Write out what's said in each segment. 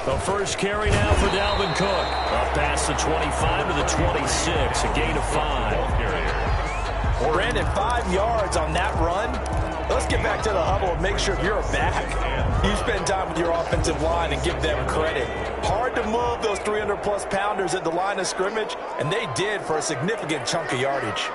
The first carry now for Dalvin Cook. Up past the 25 to the 26, a gain of 5. Brandon, 5 yards on that run. Let's get back to the huddle and make sure you're back. You spend time with your offensive line and give them credit. Hard to move those 300-plus pounders at the line of scrimmage, and they did for a significant chunk of yardage.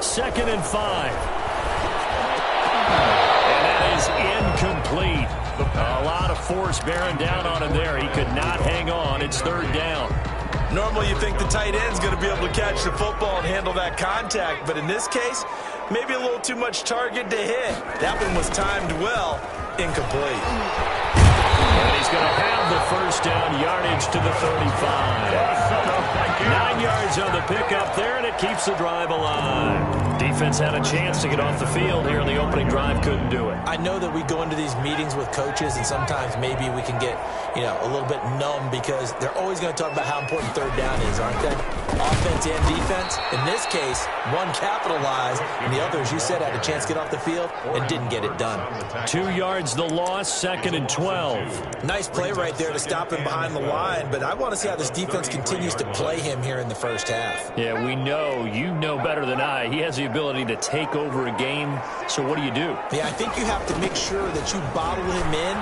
Second and 5. And that is incomplete. A lot of force bearing down on him there. He could not hang on. It's third down. Normally you think the tight end's going to be able to catch the football and handle that contact, but in this case, maybe a little too much target to hit. That one was timed well, incomplete. And he's going to have the first down, yardage to the 35. 9 yards on the pickup there, and it keeps the drive alive. Defense had a chance to get off the field here in the opening drive, couldn't do it. I know that we go into these meetings with coaches, and sometimes maybe we can get, a little bit numb because they're always going to talk about how important third down is, aren't they? Offense and defense. In this case, one capitalized, and the other, as you said, had a chance to get off the field and didn't get it done. 2 yards the loss, second and 12. Nice play right there to stop him behind the line, but I want to see how this defense continues to play him here in the first half. Yeah, we know, you know better than I, he has the ability to take over a game, so what do? Yeah, I think you have to make sure that you bottle him in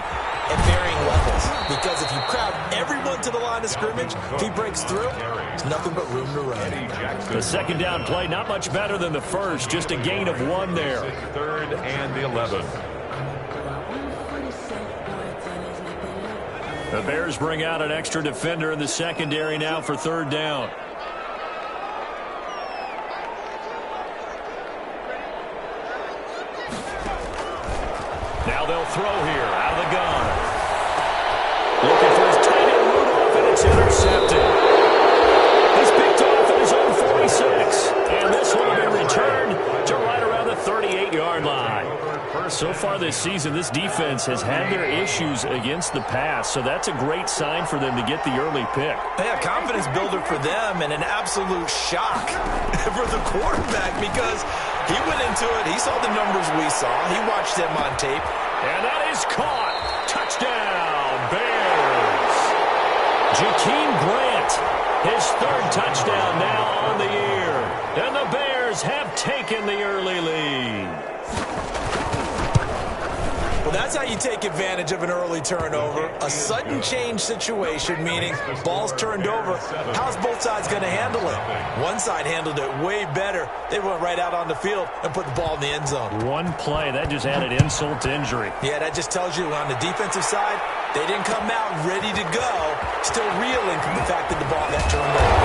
at varying levels, because if you crowd everyone to the line of scrimmage, if he breaks through, there's nothing but room to run. The second down play, not much better than the first, just a gain of 1 there. Third and 11. The Bears bring out an extra defender in the secondary now for third down. Now they'll throw here out of the gun. Looking for his tight end Rudolph, and it's intercepted. He's picked off at his own 46. And this one will be returned to right around the 38-yard line. So far this season, this defense has had their issues against the pass, so that's a great sign for them to get the early pick. Yeah, confidence builder for them and an absolute shock for the quarterback because he went into it. He saw the numbers we saw. He watched them on tape. And that is caught. Touchdown, Bears. Jakeem Grant, his third touchdown now on the year. And the Bears have taken the early lead. Well, that's how you take advantage of an early turnover. A sudden change situation, meaning ball's turned over. How's both sides going to handle it? One side handled it way better. They went right out on the field and put the ball in the end zone. One play, that just added insult to injury. Yeah, that just tells you on the defensive side, they didn't come out ready to go, still reeling from the fact that the ball got turned over.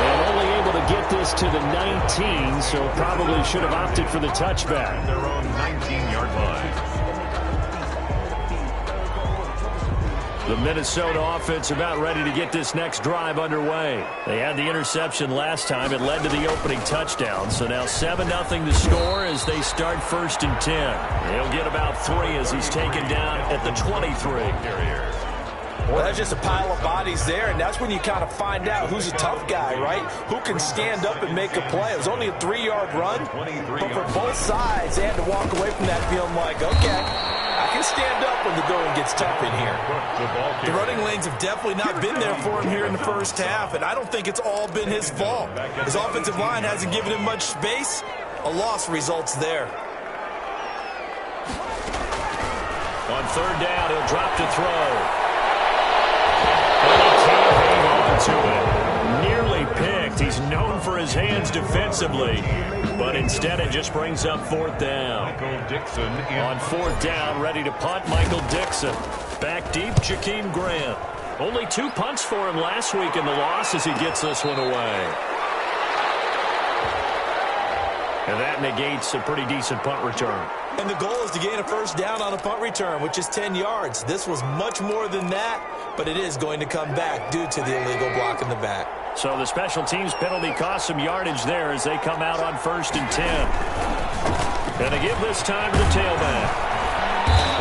And only able to get this to the 19, so probably should have opted for the touchback. Their own 19-yard line. The Minnesota offense about ready to get this next drive underway. They had the interception last time. It led to the opening touchdown. So now 7-0 the score as they start first and 10. He'll get about 3 as he's taken down at the 23. Well, that's just a pile of bodies there, and that's when you kind of find out who's a tough guy, right? Who can stand up and make a play. It was only a 3-yard run, but for both sides, they had to walk away from that feeling like, okay, I can stand up when the going gets tough in here. The running lanes have definitely not been there for him here in the first half, and I don't think it's all been his fault. His offensive line hasn't given him much space. A loss results there. On third down, he'll drop to throw. And he can't hang on to it. Nearly picked. He's known for his hands defensively, but instead it just brings up fourth down. On fourth down, ready to punt, Michael Dixon. Back deep, Jakeem Grant. Only 2 punts for him last week in the loss as he gets this one away. And that negates a pretty decent punt return. And the goal is to gain a first down on a punt return, which is 10 yards. This was much more than that, but it is going to come back due to the illegal block in the back. So the special teams penalty cost some yardage there as they come out on first and 10. And they give this time to the tailback.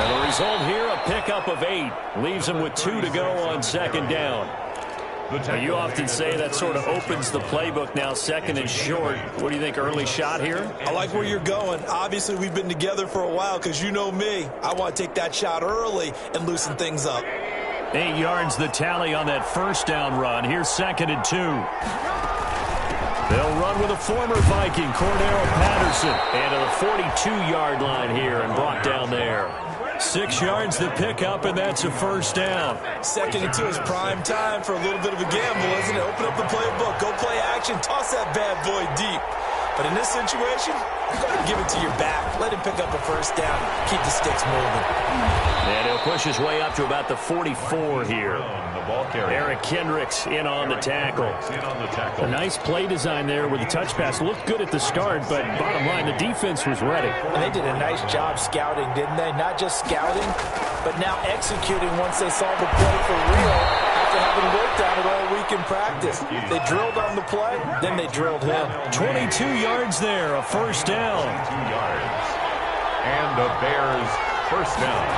And the result here, a pickup of 8. Leaves them with 2 to go on second down. You often say that sort of opens the playbook now, second and short. What do you think, early shot here? I like where you're going. Obviously, we've been together for a while because you know me. I want to take that shot early and loosen things up. 8 yards the tally on that first down run. Here's second and 2. They'll run with a former Viking, Cordero Patterson, and to the 42-yard line here and brought down there. 6 yards the pickup, and that's a first down. Second and 2 is prime time for a little bit of a gamble, isn't it? Open up the playbook, go play action, toss that bad boy deep. But in this situation, go ahead and give it to your back. Let him pick up a first down. Keep the sticks moving. And he'll push his way up to about the 44 here. Eric Kendricks in on the tackle. A nice play design there with the touch pass. Looked good at the start, but bottom line, the defense was ready. And they did a nice job scouting, didn't they? Not just scouting, but now executing once they saw the play for real after having worked on it all week in practice. They drilled on the play, then they drilled him. 22 yards there, a first down. 2 yards. And the Bears first down.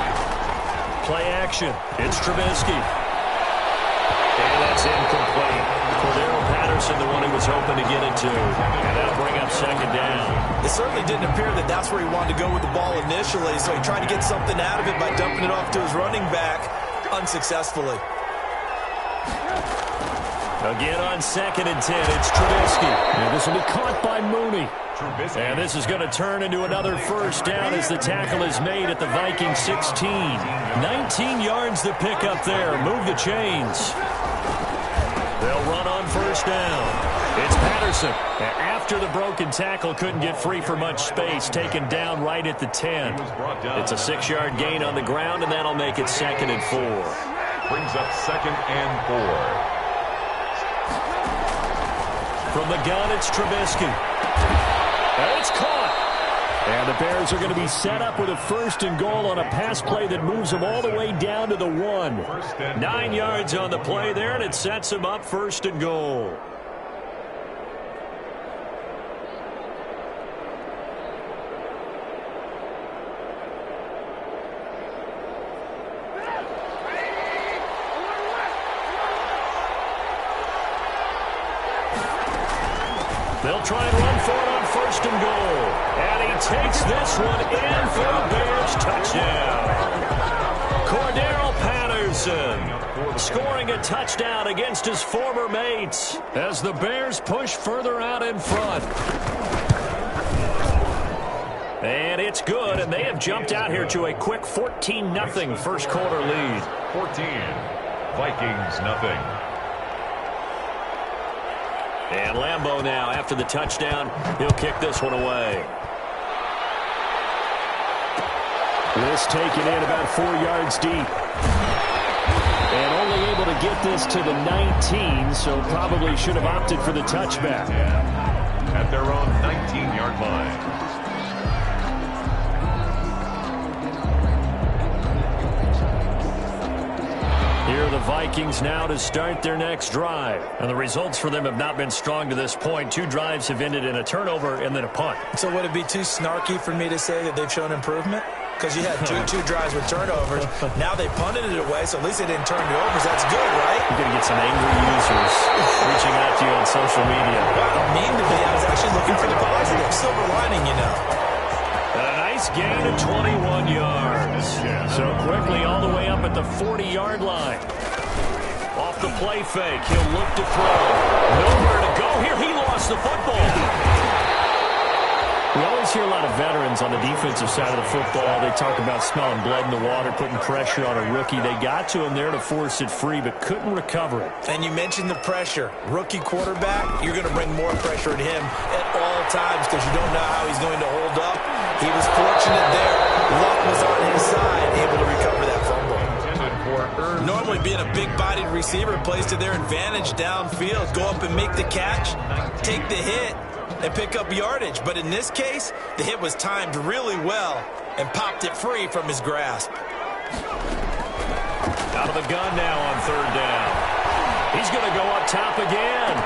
Play action. It's Trubisky. And that's incomplete. Cordero Patterson, the one he was hoping to get it to. And that'll bring up second down. It certainly didn't appear that that's where he wanted to go with the ball initially, so he tried to get something out of it by dumping it off to his running back unsuccessfully. Again on second and 10, it's Trubisky. And this will be caught by Mooney. And this is going to turn into another first down as the tackle is made at the Viking 16. 19 yards to pick up there. Move the chains. They'll run on first down. It's Patterson. After the broken tackle, couldn't get free for much space. Taken down right at the 10. It's a 6-yard gain on the ground, and that'll make it second and 4. Brings up second and 4. From the gun, it's Trubisky. And it's caught. And the Bears are going to be set up with a first and goal on a pass play that moves them all the way down to the 1. 9 yards on the play there, and it sets them up first and goal. They'll try and run for it on first and goal. And he takes this one in for a Bears touchdown. Cordero Patterson scoring a touchdown against his former mates as the Bears push further out in front. And it's good, and they have jumped out here to a quick 14-0 first quarter lead. 14. Vikings nothing. And Lambeau now, after the touchdown, he'll kick this one away. List taken in about 4 yards deep. And only able to get this to the 19, so probably should have opted for the touchback. At their own 19-yard line. Here are the Vikings now to start their next drive. And the results for them have not been strong to this point. 2 drives have ended in a turnover and then a punt. So would it be too snarky for me to say that they've shown improvement? Because you had two drives with turnovers. Now they punted it away, so at least they didn't turn it over. That's good, right? You're going to get some angry users reaching out to you on social media. Well, I don't mean to be. I was actually looking for the positive. Silver lining, you know. A nice gain of 21 yards. So quickly all the way up at the 40-yard line. Off the play fake, he'll look to throw. Nowhere to go here. He lost the football. We always hear a lot of veterans on the defensive side of the football. They talk about smelling blood in the water, putting pressure on a rookie. They got to him there to force it free, but couldn't recover it. And you mentioned the pressure. Rookie quarterback, you're going to bring more pressure at him at all times because you don't know how he's going to hold up. He was fortunate there. Luck was on his side, able to recover that fumble. Normally being a big-bodied receiver plays to their advantage downfield. Go up and make the catch, take the hit, and pick up yardage. But in this case, the hit was timed really well and popped it free from his grasp. Out of the gun now on third down. He's going to go up top again.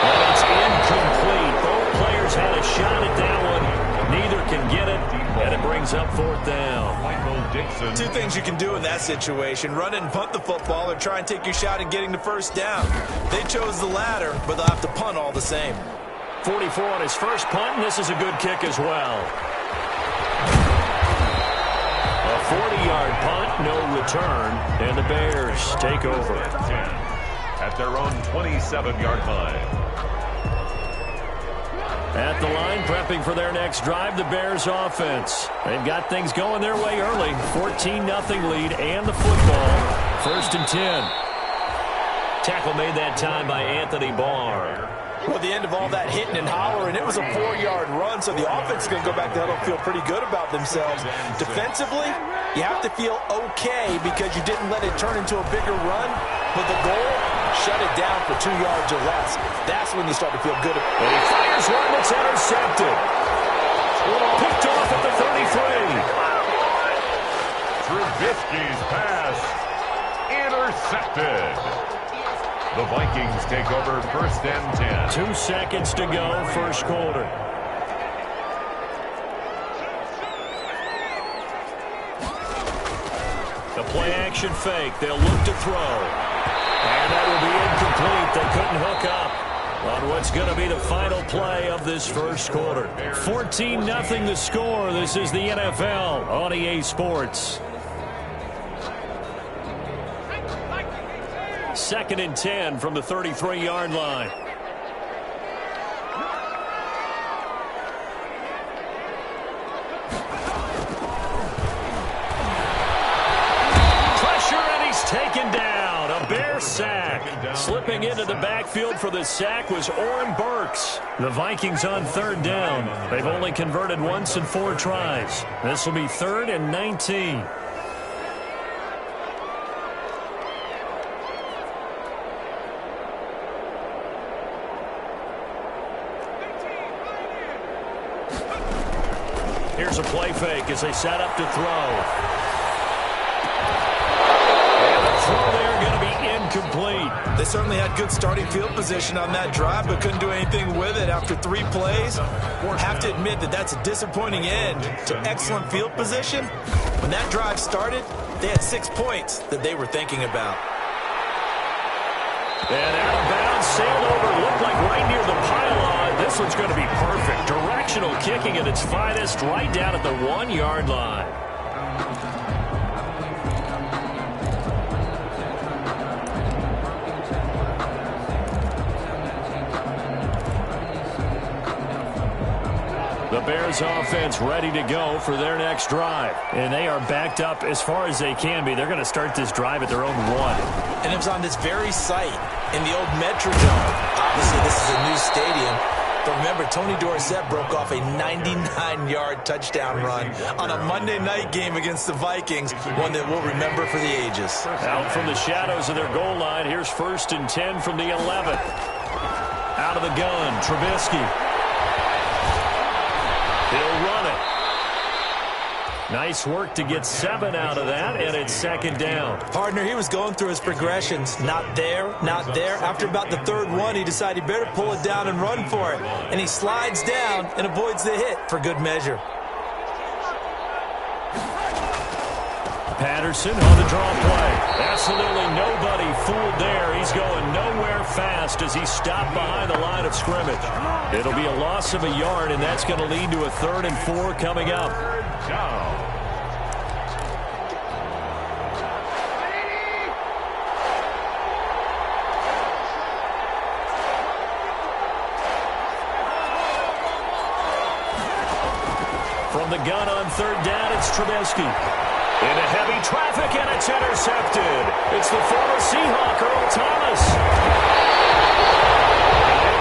And it's incomplete. Both players had a shot at that one. Neither can get it, and it brings up fourth down. Two things you can do in that situation: run it and punt the football, or try and take your shot at getting the first down. They chose the latter, but they'll have to punt all the same. 44 on his first punt, and this is a good kick as well. A 40-yard punt, no return, and the Bears take over. At their own 27-yard line. At the line, prepping for their next drive, the Bears offense. They've got things going their way early. 14-0 lead and the football. 1st and 10. Tackle made that time by Anthony Barr. Well, the end of all that hitting and hollering, it was a 4-yard run, so the offense is going to go back to huddle and feel pretty good about themselves. Defensively, you have to feel okay because you didn't let it turn into a bigger run, but the goal, shut it down for 2 yards or less. That's when you start to feel good. And he fires one that's intercepted. Picked off at the 33. Trubisky's pass intercepted. The Vikings take over 1st and 10. 2 seconds to go, first quarter. The play-action fake. They'll look to throw. And that will be incomplete. They couldn't hook up on what's going to be the final play of this first quarter. 14-0 the score. This is the NFL on EA Sports. 2nd and 10 from the 33-yard line. Pressure, and he's taken down. A Bear sack. Slipping into the backfield for the sack was Oren Burks. The Vikings on 3rd down. They've only converted once in 4 tries. This will be 3rd and 19. Here's a play fake as they set up to throw. And the throw there going to be incomplete. They certainly had good starting field position on that drive, but couldn't do anything with it after 3 plays. Have to admit that that's a disappointing end to excellent field position. When that drive started, they had 6 points that they were thinking about. And out of bounds, sailed over, looked like right near the pylon. This one's going to be perfect. Directional kicking at its finest, right down at the 1-yard line. The Bears offense ready to go for their next drive. And they are backed up as far as they can be. They're going to start this drive at their own 1. And it was on this very site in the old Metrodome. Obviously, this is a new stadium. But remember, Tony Dorsett broke off a 99-yard touchdown run on a Monday night game against the Vikings, one that we'll remember for the ages. Out from the shadows of their goal line, here's 1st and 10 from the 11. Out of the gun, Trubisky. He'll run it. Nice work to get 7 out of that, and it's 2nd down. Partner, he was going through his progressions. Not there, not there. After about the 3rd one, he decided he better pull it down and run for it. And he slides down and avoids the hit for good measure. Patterson on the draw play. Absolutely nobody fooled there. He's going nowhere fast as he stopped behind the line of scrimmage. It'll be a loss of a yard, and that's going to lead to a 3rd and 4 coming up. From the gun on 3rd down, it's Trubisky. Into heavy traffic, and it's intercepted. It's the former Seahawk, Earl Thomas.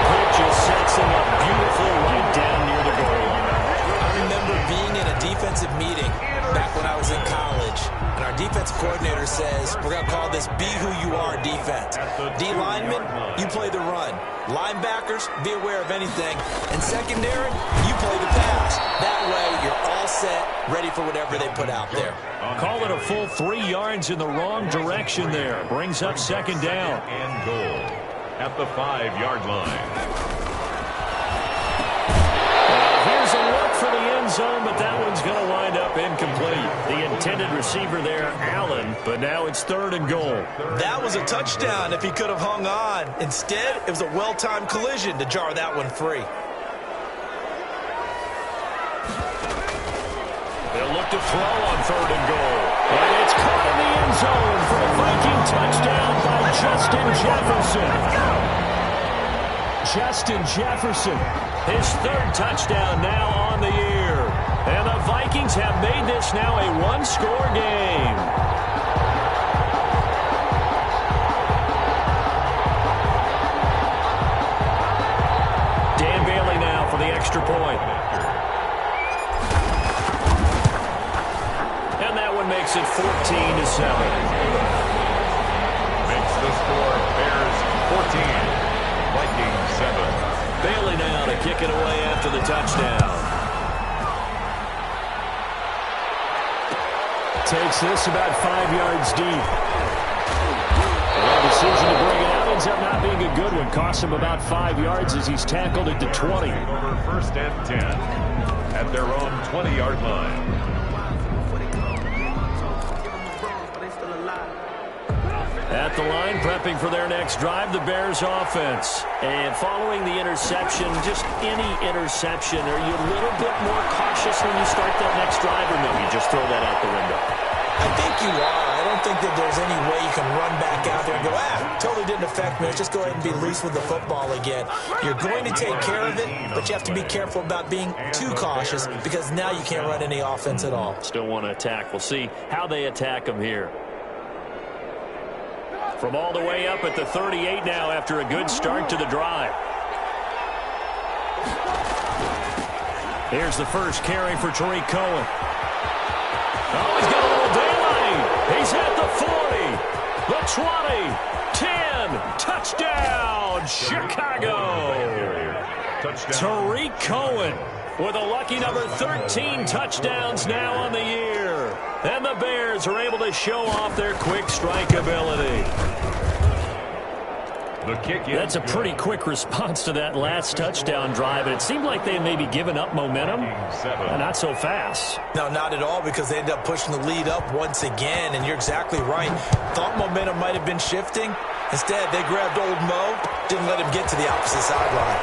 That just sets him up beautifully right down near the goal line. I remember being in a defensive meeting back when I was in college, and our defensive coordinator says, we're going to call this Be Who You Are defense. D-linemen, you play the run. Linebackers, be aware of anything. And secondary, you play the pass. That way, you're all set, ready for whatever they put out there. Call it a full 3 yards in the wrong direction there. Brings up 2nd down. And goal at the 5-yard line. Here's a look for the end zone, but that one's going to wind up incomplete. The intended receiver there, Allen, but now it's 3rd and goal. That was a touchdown if he could have hung on. Instead, it was a well-timed collision to jar that one free. They'll look to throw on 3rd and goal. And it's caught in the end zone for a Viking touchdown by Justin Jefferson. Justin Jefferson, his 3rd touchdown now on the year. And the Vikings have made this now a one-score game. Dan Bailey now for the extra point. And that one makes it 14-7. Makes the score Bears 14. Vikings 7. Bailey now to kick it away after the touchdown. Takes this about 5 yards deep. The decision to bring it out ends up not being a good one. Costs him about 5 yards as he's tackled at the 20. Over 1st and 10 at their own 20-yard line. At the line, prepping for their next drive, the Bears offense. And following the interception, just any interception, are you a little bit more cautious when you start that next drive, or no, you just throw that out the window? I think you are. I don't think that there's any way you can run back out there and go, totally didn't affect me. Let's just go ahead and be loose with the football again. You're going to take care of it, but you have to be careful about being too cautious because now you can't run any offense at all. Still want to attack. We'll see how they attack them here. From all the way up at the 38 now after a good start to the drive. Here's the first carry for Tariq Cohen. Oh, he's got a little daylight. He's at the 40, the 20, 10, touchdown, Chicago. Touchdown. Tariq Cohen with a lucky number 13 touchdowns now on the year. And the Bears are able to show off their quick strike ability. The kick is That's a pretty quick response to that last touchdown drive, and it seemed like they may be giving up momentum. Not so fast. No, not at all, because they ended up pushing the lead up once again, and you're exactly right. Thought momentum might have been shifting. Instead, they grabbed old Mo, didn't let him get to the opposite sideline.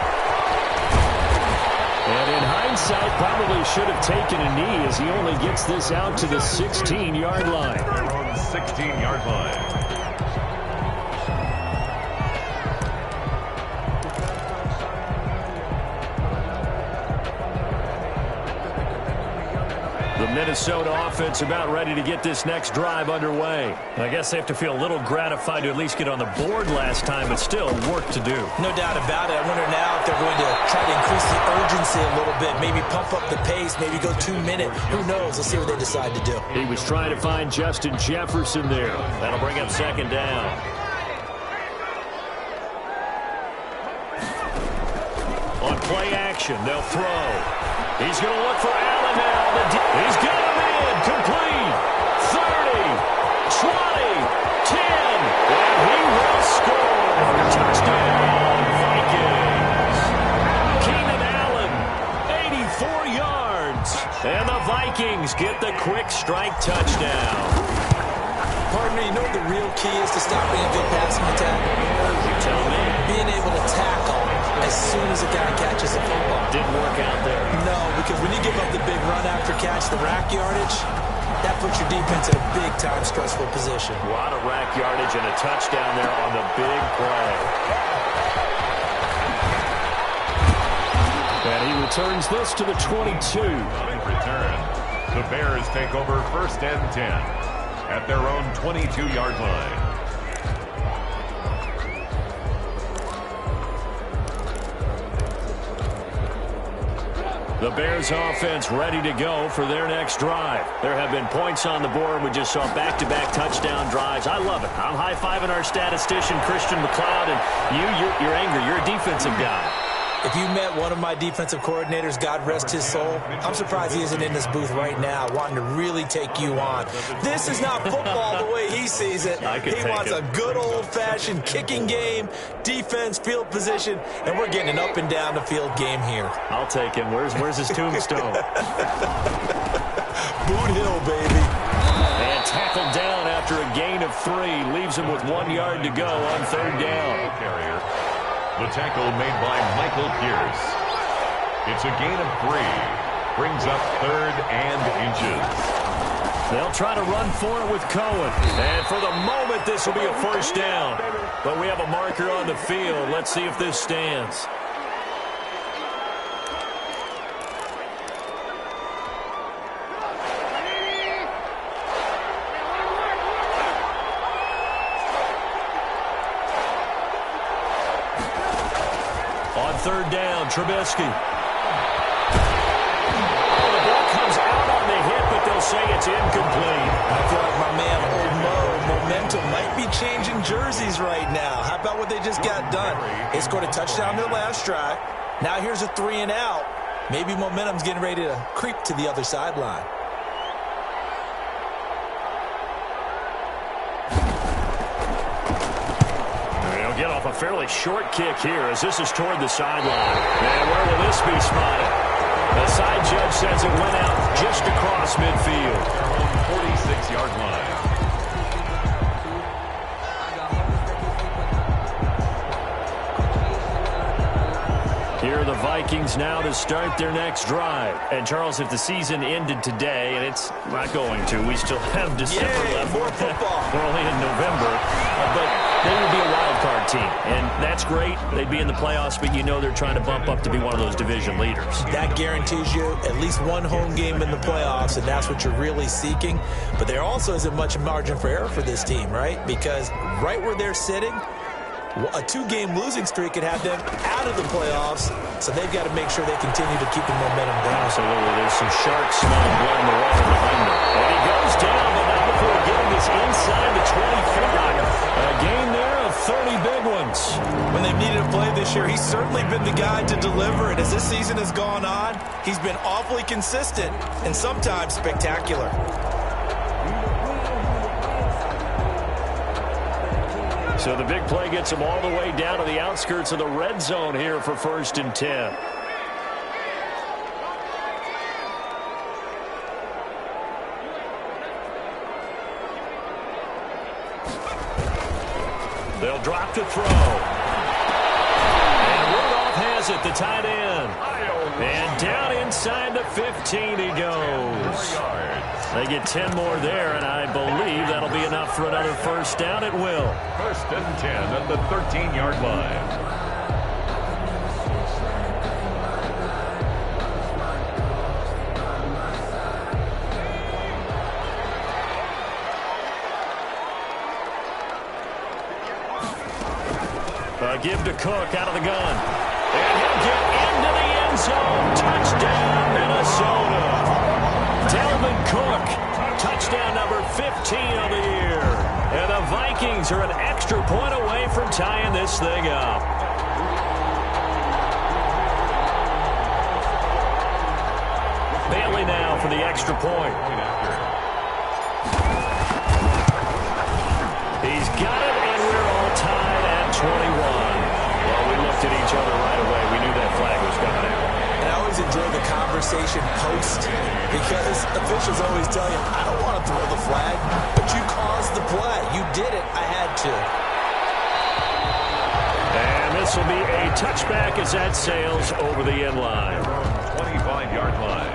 And in hindsight, probably should have taken a knee as he only gets this out to the 16-yard line. their own 16-yard line. The Minnesota offense about ready to get this next drive underway. And I guess they have to feel a little gratified to at least get on the board last time, but still work to do. No doubt about it. I wonder now if they're going to try to increase the urgency a little bit, maybe pump up the pace, maybe go 2 minute. Who knows? Let's see what they decide to do. He was trying to find Justin Jefferson there. That'll bring up second down. On play action, they'll throw. He's going to look for Allen now. He's got him in. Complete. 30, 20, 10. And he will score. Touchdown, Vikings. Keenan Allen, 84 yards. And the Vikings get the quick strike touchdown. Pardon me, you know what the real key is to stopping a good passing attack? You tell me. Being able to tackle as soon as a guy catches the football. Didn't work out there. No, because when you give up the big run after catch, the rack yardage, that puts your defense in a big-time stressful position. A lot of rack yardage and a touchdown there on the big play. And he returns this to the 22. Return. The Bears take over first and 10 at their own 22-yard line. The Bears offense ready to go for their next drive. There have been points on the board. We just saw back-to-back touchdown drives. I love it. I'm high-fiving our statistician, Christian McLeod, and you're angry. You're a defensive guy. If you met one of my defensive coordinators, God rest his soul, I'm surprised he isn't in this booth right now wanting to really take you on. This is not football the way he sees it. He wants a good old-fashioned kicking game, defense, field position, and we're getting an up and down the field game here. I'll take him. Where's his tombstone? Boot Hill, baby. And tackled down after a gain of 3. Leaves him with 1 yard to go on third down. Carrier. The tackle made by Michael Pierce. It's a gain of 3. Brings up 3rd and inches. They'll try to run for it with Cohen. And for the moment, this will be a first down. But we have a marker on the field. Let's see if this stands. On third down, Trubisky. Oh, the ball comes out on the hit, but they'll say it's incomplete. I feel like my man, Old Mo, momentum might be changing jerseys right now. How about what they just got done? They scored a touchdown their last drive. Now here's a 3 and out. Maybe momentum's getting ready to creep to the other sideline. Get off a fairly short kick here as this is toward the sideline. And where will this be spotted? The side judge says it went out just across midfield. Their own 46-yard line. Here are the Vikings now to start their next drive. And, Charles, if the season ended today, and it's not going to, we still have December left. More football. We're only in November. But they would be a wild card team. And that's great. They'd be in the playoffs, but you know they're trying to bump up to be one of those division leaders. That guarantees you at least one home game in the playoffs, and that's what you're really seeking. But there also isn't much margin for error for this team, right? Because right where they're sitting, a 2-game losing streak could have them out of the playoffs, so they've got to make sure they continue to keep the momentum going. Absolutely. There's some shark smelling blood in the water behind them. And he goes down, but not before getting this inside the 25. A gain there of 30 big ones. When they've needed a play this year, he's certainly been the guy to deliver. And as this season has gone on, he's been awfully consistent and sometimes spectacular. So the big play gets him all the way down to the outskirts of the red zone here for 1st and 10. They'll drop to throw. And Rudolph has it, the tight end. And down inside the 15 he goes. They get 10 more there, and I believe that'll be enough for another first down. It will. 1st and 10 at the 13-yard line. Give to Cook out of the gun. And he'll get into the end zone. Touchdown, Minnesota. Dalvin Cook, touchdown number 15 of the year. And the Vikings are an extra point away from tying this thing up. Bailey now for the extra point. He's got it, and we're all tied at 21. Well, we looked at each other right away. We knew that flag was coming out. And I always enjoy the conversation post because officials always tell you, I don't want to throw the flag, but you caused the play. You did it. I had to. And this will be a touchback as that sails over the end line. 25-yard line.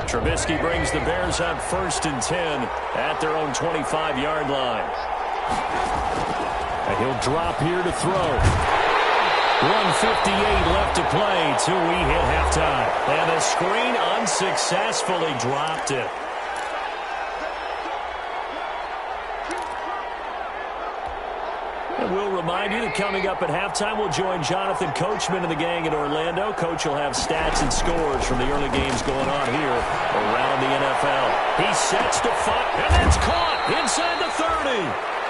Trubisky brings the Bears up 1st and 10 at their own 25-yard line. And he'll drop here to throw. 1:58 left to play till we hit halftime. And the screen unsuccessfully dropped it. We'll remind you that coming up at halftime, we'll join Jonathan Coachman and the gang in Orlando. Coach will have stats and scores from the early games going on here around the NFL. He sets to fire, and that's caught inside the 30.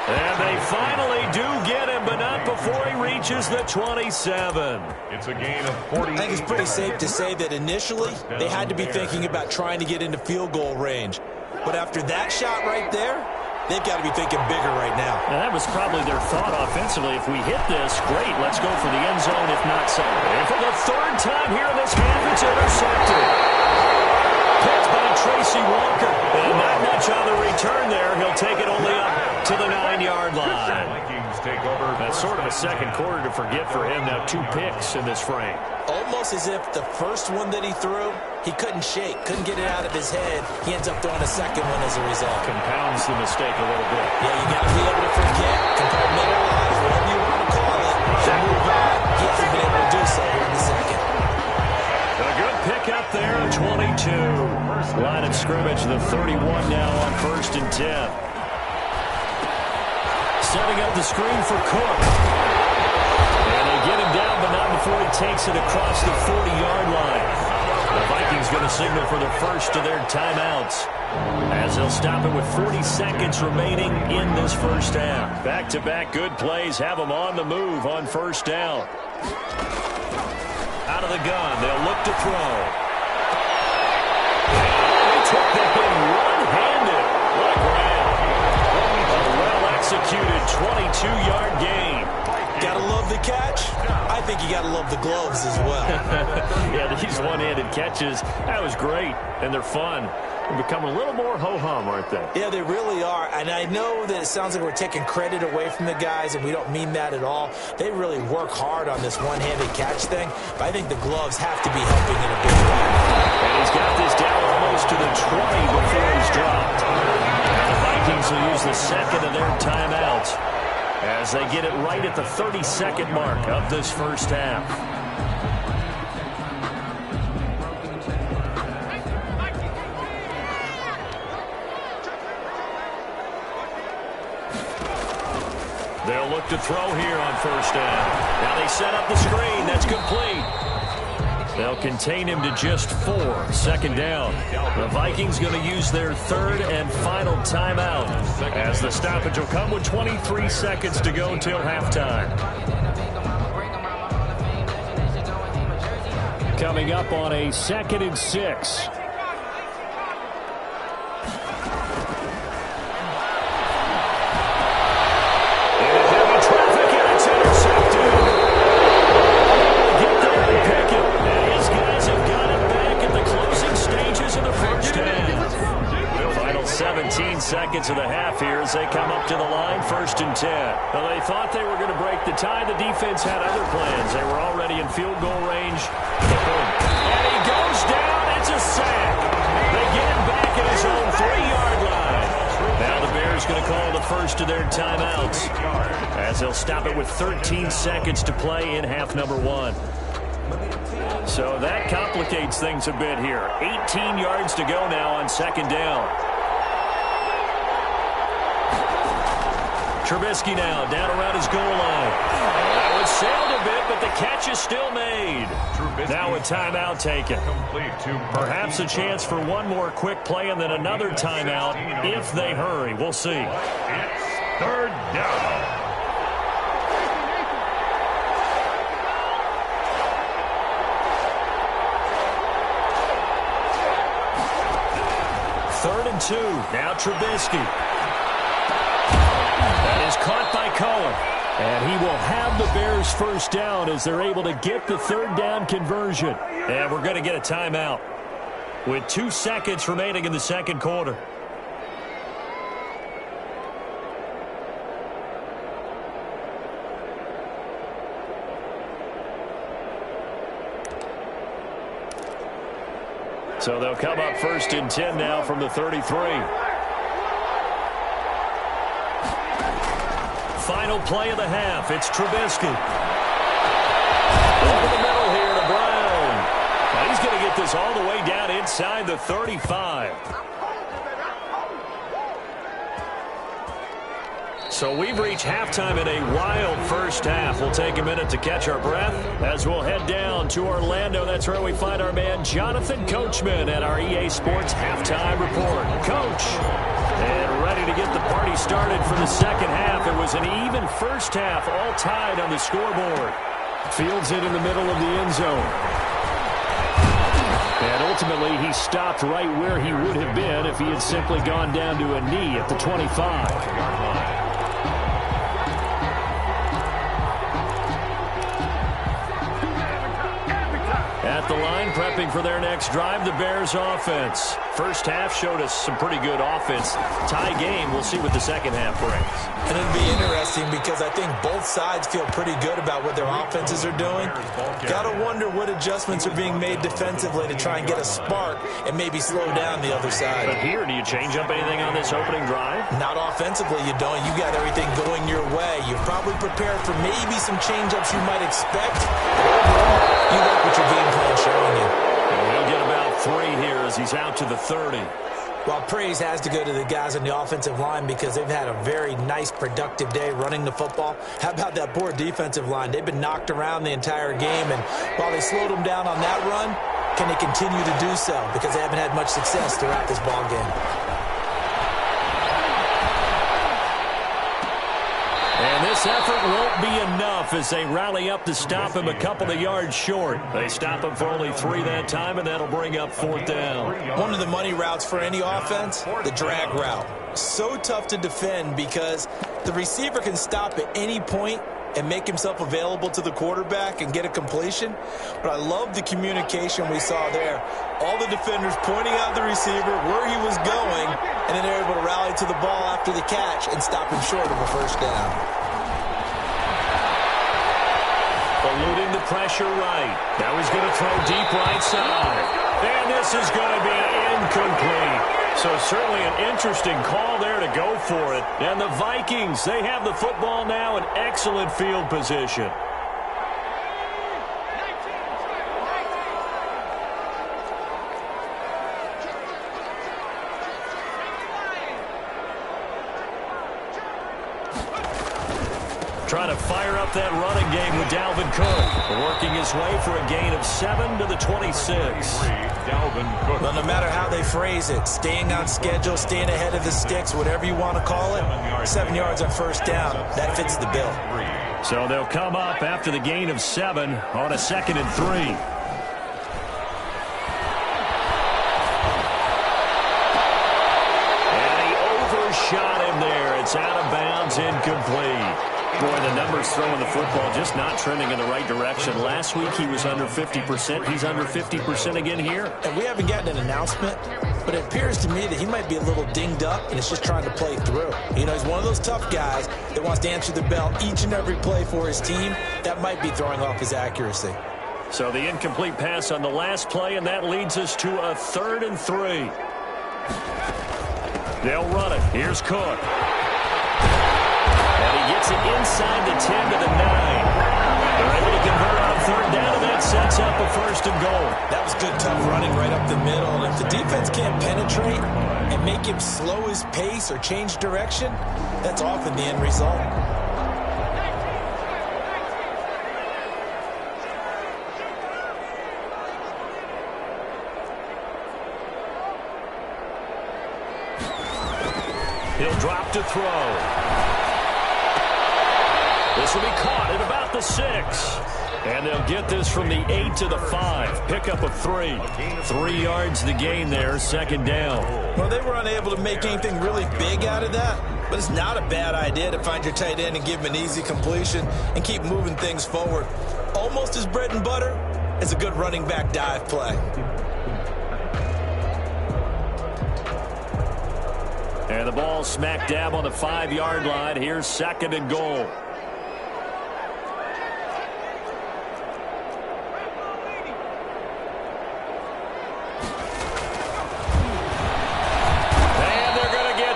And they finally do get him, but not before he reaches the 27. It's a gain of 40. I think it's pretty safe to say that initially they had to be thinking about trying to get into field goal range. But after that shot right there, they've got to be thinking bigger right now. And that was probably their thought offensively. If we hit this, great, let's go for the end zone, if not so. And for the third time here in this half, it's intercepted. Picked by Tracy Walker. And not much on the return there. He'll take it only up to the 9-yard line. Vikings take over. That's sort of a second quarter to forget for him. Now 2 picks in this frame. Almost as if the first one that he threw, he couldn't shake, couldn't get it out of his head. He ends up throwing a second one as a result. Compounds the mistake a little bit. Yeah, you got to be able to forget, compartmentalize, whatever you want to call it, and move on. He hasn't been able to do so here in the second. A good pick up there, 22. Line of scrimmage, the 31 now on 1st and 10. Setting up the screen for Cook. And they get him down, but not before he takes it across the 40-yard line. The Vikings going to signal for the first of their timeouts, as they'll stop it with 40 seconds remaining in this first half. Back-to-back good plays have them on the move on first down. Out of the gun, they'll look to throw. They took that thing one-handed. What a grab. A well-executed 22-yard gain. Gotta love the catch. I think you gotta love the gloves as well. Yeah, these one-handed catches, that was great, and they're fun. They're becoming a little more ho-hum, aren't they? Yeah, they really are. And I know that it sounds like we're taking credit away from the guys, and we don't mean that at all. They really work hard on this one-handed catch thing, but I think the gloves have to be helping in a big way. And he's got this down almost to the 20 before he's dropped. And the Vikings will use the second of their timeouts as they get it right at the 30-second mark of this first half. They'll look to throw here on first down. Now they set up the screen. That's complete. They'll contain him to just 4. Second down. The Vikings going to use their third and final timeout, as the stoppage will come with 23 seconds to go until halftime. Coming up on a 2nd and 6. Seconds of the half here as they come up to the line, 1st and 10. Well, they thought they were going to break the tie. The defense had other plans. They were already in field goal range. And he goes down. It's a sack. They get him back at his own 3-yard line. Now the Bears going to call the first of their timeouts, as they'll stop it with 13 seconds to play in half number 1. So that complicates things a bit here. 18 yards to go now on 2nd down. Trubisky now down around his goal line. That was sailed a bit, but the catch is still made. Trubisky. Now a timeout taken. Perhaps a chance for one more quick play and then another timeout if they hurry. We'll see. It's 3rd down. Third and 2. Now Trubisky. That is caught by Cohen. And he will have the Bears first down as they're able to get the 3rd down conversion. And we're going to get a timeout with 2 seconds remaining in the second quarter. So they'll come up 1st and 10 now from the 33. Final play of the half. It's Trubisky. Over the middle here to Brown. Now he's going to get this all the way down inside the 35. So we've reached halftime in a wild first half. We'll take a minute to catch our breath as we'll head down to Orlando. That's where we find our man Jonathan Coachman at our EA Sports Halftime Report. Coach, and ready to get the party started for the second half. It was an even first half, all tied on the scoreboard. Fields it in the middle of the end zone. And ultimately, he stopped right where he would have been if he had simply gone down to a knee at the 25. At the line, prepping for their next drive, the Bears offense. First half showed us some pretty good offense. Tie game, we'll see what the second half brings. And it'll be interesting because I think both sides feel pretty good about what their offenses are doing. Got to wonder what adjustments are being made defensively to try and get a spark and maybe slow down the other side. But here, do you change up anything on this opening drive? Not offensively, you don't. You got everything going your way. You're probably prepared for maybe some change-ups you might expect. You like what your game plan is showing you. And he'll get about 3 here as he's out to the 30. Well, praise has to go to the guys on the offensive line because they've had a very nice, productive day running the football. How about that poor defensive line? They've been knocked around the entire game, and while they slowed them down on that run, can they continue to do so? Because they haven't had much success throughout this ball game. And this effort won't be enough as they rally up to stop him a couple of yards short. They stop him for only 3 that time, and that'll bring up 4th down. One of the money routes for any offense, the drag route. So tough to defend because the receiver can stop at any point and make himself available to the quarterback and get a completion. But I love the communication we saw there. All the defenders pointing out the receiver, where he was going, and then they're able to rally to the ball after the catch and stop him short of a first down. Eluding the pressure right. Now he's going to throw deep right side. And this is going to be incomplete. So certainly an interesting call there to go for it. And the Vikings, they have the football now in excellent field position. Trying to fire up that running game with Dalvin Cook. Working his way for a gain of 7 to the 26. Well, no matter how they phrase it, staying on schedule, staying ahead of the sticks, whatever you want to call it, 7 yards on first down, that fits the bill. So they'll come up after the gain of 7 on a 2nd and 3. And he overshot him there. It's out of bounds, incomplete. Boy, the numbers throwing the football just not trending in the right direction. Last week he was under 50%. He's under 50% again here. And we haven't gotten an announcement, but it appears to me that he might be a little dinged up and is just trying to play through. You know, he's one of those tough guys that wants to answer the bell each and every play for his team. That might be throwing off his accuracy. So the incomplete pass on the last play, and that leads us to a 3rd and 3. They'll run it. Here's Cook. And he gets it inside the 10 to the 9. They're able to convert on 3rd down, and that sets up a 1st and goal. That was good, tough running right up the middle. And if the defense can't penetrate and make him slow his pace or change direction, that's often the end result. He'll drop to throw. This will be caught at about the 6. And they'll get this from the 8 to the 5. Pickup of 3. 3 yards the gain there, 2nd down. Well, they were unable to make anything really big out of that, but it's not a bad idea to find your tight end and give him an easy completion and keep moving things forward. Almost as bread and butter as a good running back dive play. And the ball smack dab on the 5-yard line. Here's 2nd and goal.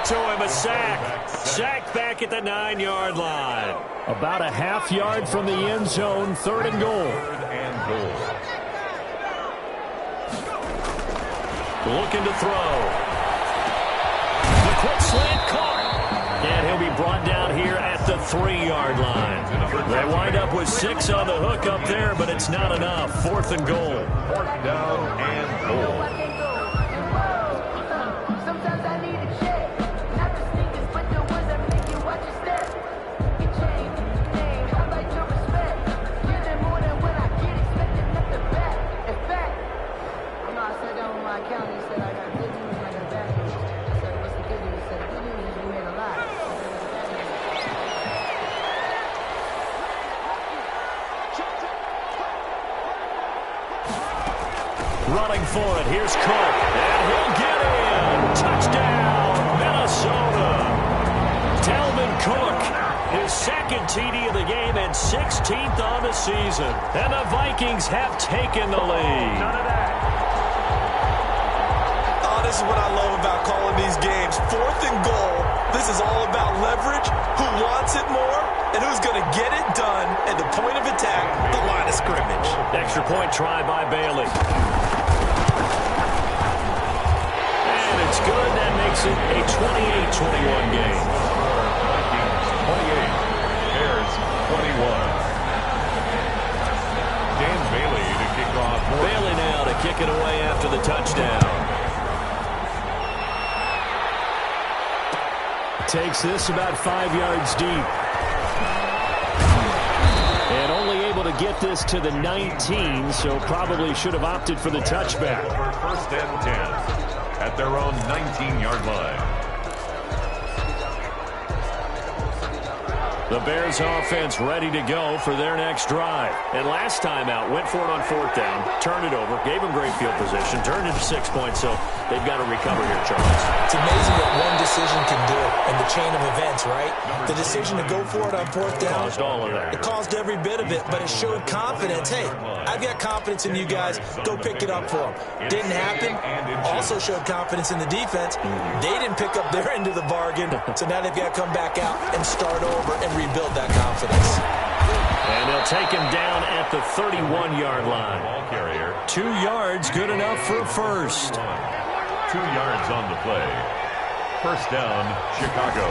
To him, a sack. Sack back at the 9-yard line. About a half yard from the end zone, 3rd and goal. Looking to throw. The quick slant caught. And he'll be brought down here at the 3-yard line. They wind up with 6 on the hook up there, but it's not enough. 4th and goal. 4th down and goal. Running for it. Here's Cook. And he'll get in. Touchdown, Minnesota. Dalvin Cook, his 2nd TD of the game and 16th on the season. And the Vikings have taken the lead. Oh, this is what I love about calling these games. 4th and goal. This is all about leverage, who wants it more, and who's going to get it done at the point of attack, the line of scrimmage. Extra point try by Bailey. It's good. That makes it a 28-21 game. Vikings 28, Bears 21. Dan Bailey to kick off. Bailey now to kick it away after the touchdown. Takes this about 5 yards deep. And only able to get this to the 19, so probably should have opted for the touchback. For 1st and 10. At their own 19-yard line. The Bears offense ready to go for their next drive. And last time out, went for it on 4th down, turned it over, gave them great field position, turned it to 6 points, so they've got to recover here, Charles. It's amazing what one decision can do in the chain of events, right? The decision to go for it on 4th down. Caused all of that. It caused every bit of it, but it showed confidence. Hey, I've got confidence in you guys. Go pick it up for them. Didn't happen. Also showed confidence in the defense. They didn't pick up their end of the bargain, so now they've got to come back out and start over and rebuild that confidence. And they'll take him down at the 31-yard line. Ball carrier. 2 yards, good enough for a first. 2 yards on the play. 1st down, Chicago.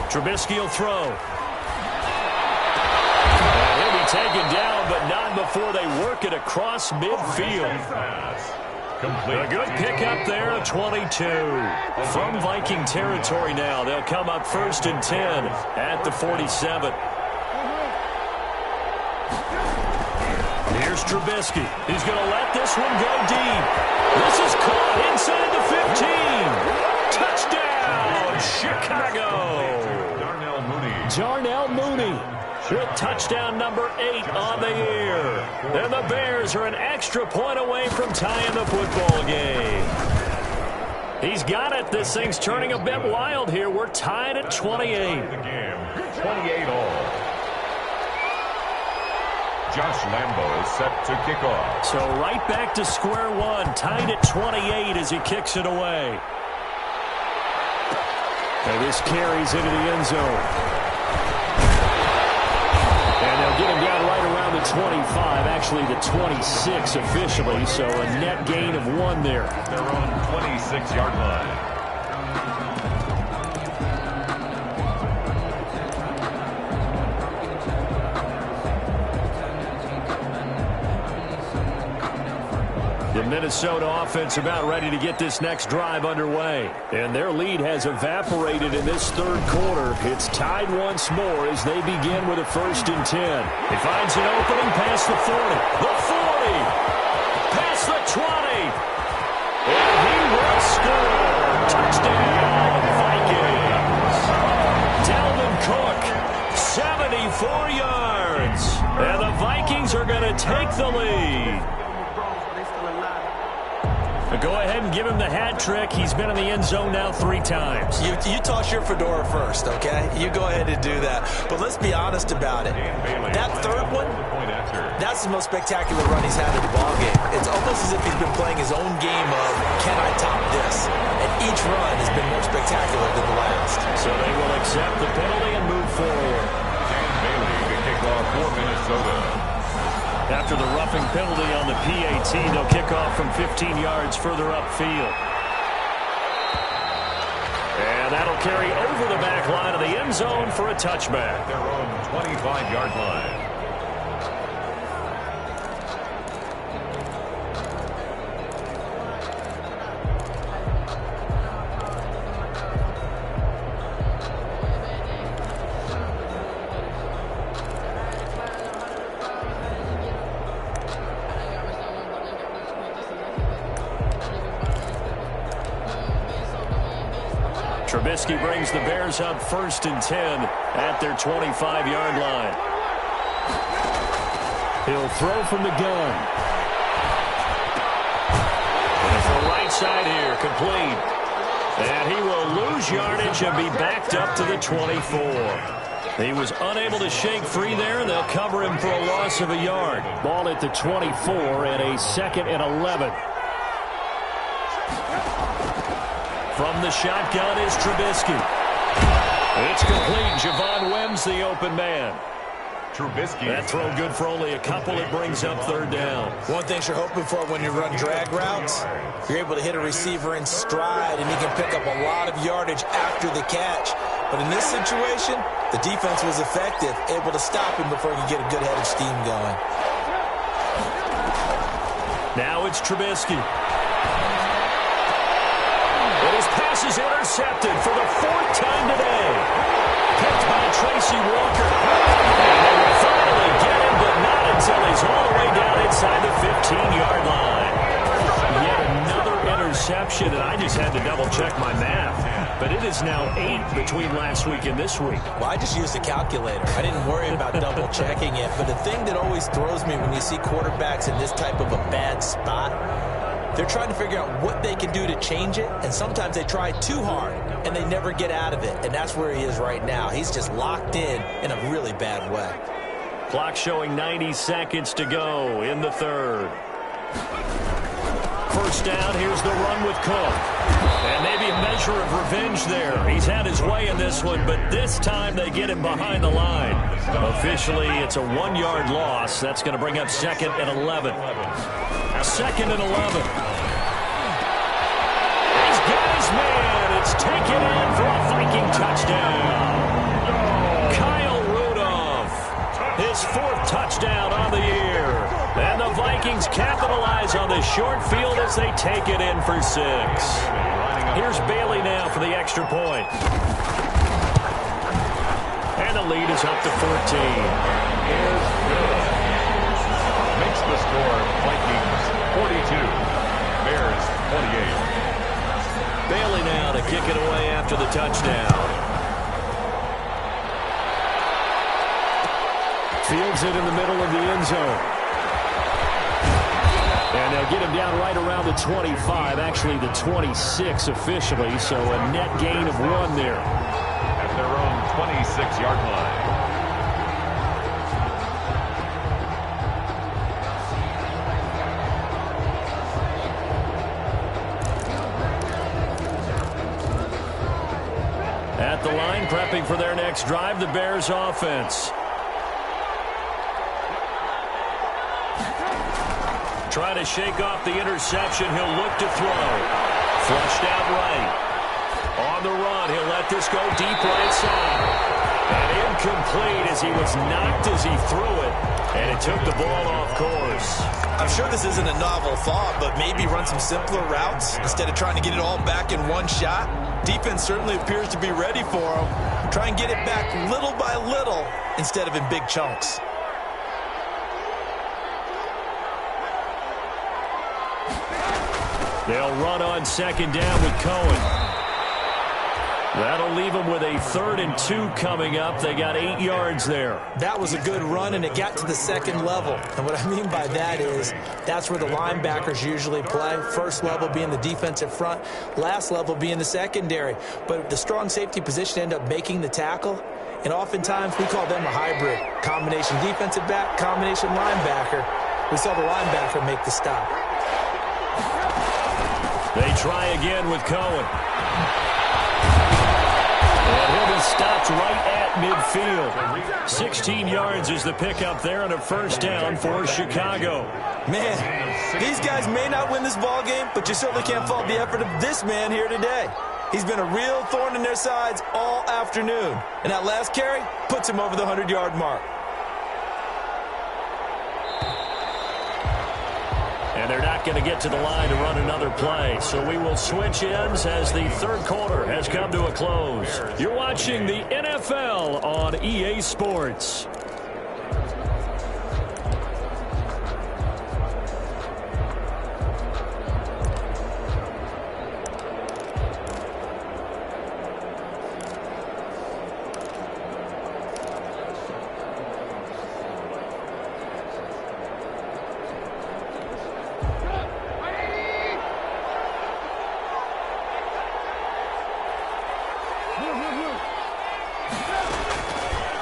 Trubisky will throw. And he'll be taken down, but not before they work it across midfield. Pass. Complete. A good pickup there, a 22. From Viking territory now, they'll come up 1st and 10 at the 47. Here's Trubisky. He's going to let this one go deep. This is caught inside the 15. Touchdown, Chicago. Darnell Mooney. Darnell Mooney with touchdown number 8 on the year. And the Bears are an extra point away from tying the football game. He's got it. This thing's turning a bit wild here. We're tied at 28. The game, 28 all. Josh Lambo is set to kick off. So right back to square one, tied at 28 as he kicks it away. And this carries into the end zone. And they'll get him down right around the 25, actually the 26 officially, so a net gain of 1 there. Their own 26-yard line. The Minnesota offense about ready to get this next drive underway. And their lead has evaporated in this 3rd quarter. It's tied once more as they begin with a 1st and 10. He finds an opening past the 40. The 40! Past the 20! And he will score! Touchdown, Vikings! Dalvin Cook, 74 yards. And the Vikings are going to take the lead. Go ahead and give him the hat trick. He's been in the end zone now 3 times. You toss your fedora first, okay? You go ahead and do that. But let's be honest about it. That 3rd one, that's the most spectacular run he's had in the ballgame. It's almost as if he's been playing his own game of, can I top this? And each run has been more spectacular than the last. So they will accept the penalty and move forward. Dan Bailey to kick off for Minnesota. After the roughing penalty on the PAT, they'll kick off from 15 yards further upfield. And And that'll carry over the back line of the end zone for a touchback. Their own 25-yard line. Trubisky brings the Bears up 1st and 10 at their 25-yard line. He'll throw from the gun. And for the right side here, complete. And he will lose yardage and be backed up to the 24. He was unable to shake free there. They'll cover him for a loss of a yard. Ball at the 24 and a 2nd and 11. From the shotgun is Trubisky. It's complete. Javon Wims, the open man. Trubisky. That throw good for only a couple. It brings up 3rd down. One thing you're hoping for when you run drag routes, you're able to hit a receiver in stride, and he can pick up a lot of yardage after the catch. But in this situation, the defense was effective, able to stop him before he could get a good head of steam going. Now it's Trubisky. His pass is intercepted for the 4th time today. Picked by Tracy Walker. And they will finally get him, but not until he's all the way down inside the 15-yard line. Yet another interception, and I just had to double-check my math. But it is now 8 between last week and this week. Well, I just used a calculator. I didn't worry about double-checking it. But the thing that always throws me when you see quarterbacks in this type of a bad spot, they're trying to figure out what they can do to change it, and sometimes they try too hard, and they never get out of it, and that's where he is right now. He's just locked in a really bad way. Clock showing 90 seconds to go in the 3rd. First down, here's the run with Cook. And maybe a measure of revenge there. He's had his way in this one, but this time they get him behind the line. Officially, it's a 1-yard loss. That's going to bring up 2nd and 11. 2nd and 11. He's got his man. It's taken in for a Viking touchdown. Kyle Rudolph, his 4th touchdown on the year. And the Vikings capitalize on the short field as they take it in for 6. Here's Bailey now for the extra point. And the lead is up to 14. Makes the score Vikings 42, Bears 28. Bailey now to kick it away after the touchdown. Fields it in the middle of the end zone. And they'll get him down right around the 25, actually the 26 officially, so a net gain of 1 there. At their own 26-yard line. At the line, prepping for their next drive, the Bears offense. Trying to shake off the interception. He'll look to throw. Flushed out right. On the run, he'll let this go deep right side. And incomplete as he was knocked as he threw it. And it took the ball off course. I'm sure this isn't a novel thought, but maybe run some simpler routes instead of trying to get it all back in one shot. Defense certainly appears to be ready for him. Try and get it back little by little instead of in big chunks. They'll run on 2nd down with Cohen. That'll leave them with a 3rd and 2 coming up. They got 8 yards there. That was a good run, and it got to the 2nd level. And what I mean by that is that's where the linebackers usually play. First level being the defensive front, last level being the secondary. But the strong safety position ended up making the tackle, and oftentimes we call them a hybrid. Combination defensive back, combination linebacker. We saw the linebacker make the stop. They try again with Cohen. And he'll be stopped right at midfield. 16 yards is the pickup there and a first down for Chicago. Man, these guys may not win this ball game, but you certainly can't fault the effort of this man here today. He's been a real thorn in their sides all afternoon. And that last carry puts him over the 100-yard mark. And they're not going to get to the line to run another play. So we will switch ends as the third quarter has come to a close. You're watching the NFL on EA Sports.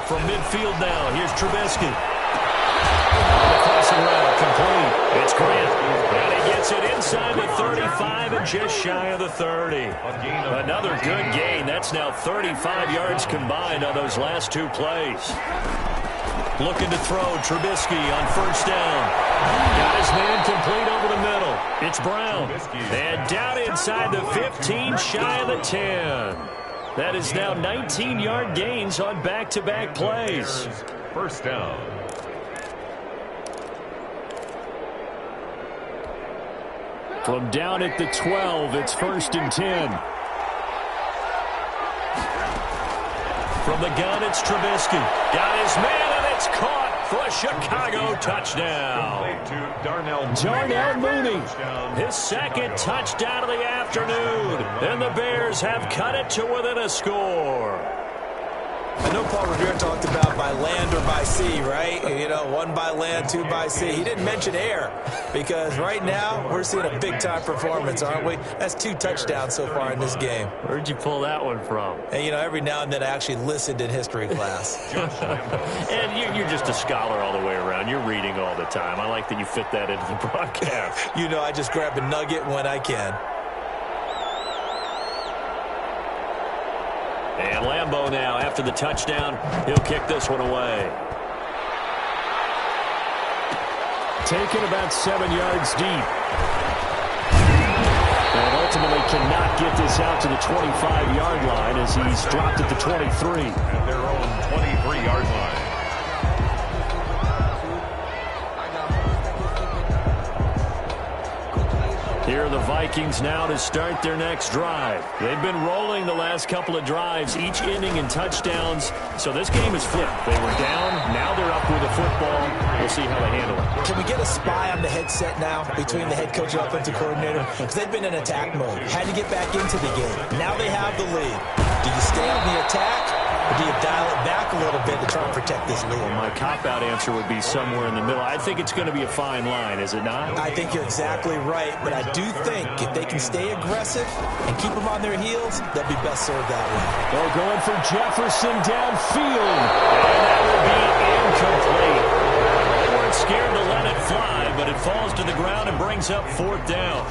From midfield now, here's Trubisky. The crossing route, complete. It's Grant. And he gets it inside the 35 and just shy of the 30. Another good gain. That's now 35 yards combined on those last two plays. Looking to throw, Trubisky on first down. Got his man complete over the middle. It's Brown. And down inside the 15, shy of the 10. That is now 19-yard gains on back-to-back plays. First down. From down at the 12, it's 1st and 10. From the gun, it's Trubisky. Got his man, and it's caught for a Chicago touchdown. Darnell Mooney, his second touchdown of the afternoon. And the Bears have cut it to within a score. I know Paul Revere talked about by land or by sea, right? You know, one by land, two by sea. He didn't mention air because right now we're seeing a big-time performance, aren't we? That's 2 touchdowns so far in this game. Where'd you pull that one from? And, you know, every now and then I actually listened in history class. And you're just a scholar all the way around. You're reading all the time. I like that you fit that into the broadcast. You know, I just grab a nugget when I can. And Lambeau now, after the touchdown, he'll kick this one away. Taken about 7 yards deep. And ultimately cannot get this out to the 25-yard line as he's dropped at the 23. At their own 23-yard line. Here are the Vikings now to start their next drive. They've been rolling the last couple of drives, each inning in touchdowns. So this game is flipped. They were down, now they're up with the football. We'll see how they handle it. Can we get a spy on the headset now between the head coach and offensive coordinator? Because they've been in attack mode. Had to get back into the game. Now they have the lead. Do you stay on the attack? Or do you dial it back a little bit to try and protect this lead? Well, my cop-out answer would be somewhere in the middle. I think it's going to be a fine line, is it not? I think you're exactly right, but I do think if they can stay aggressive and keep them on their heels, they'll be best served that way. They're going for Jefferson downfield. And that will be incomplete. They weren't scared to let it fly, but it falls to the ground and brings up 4th down.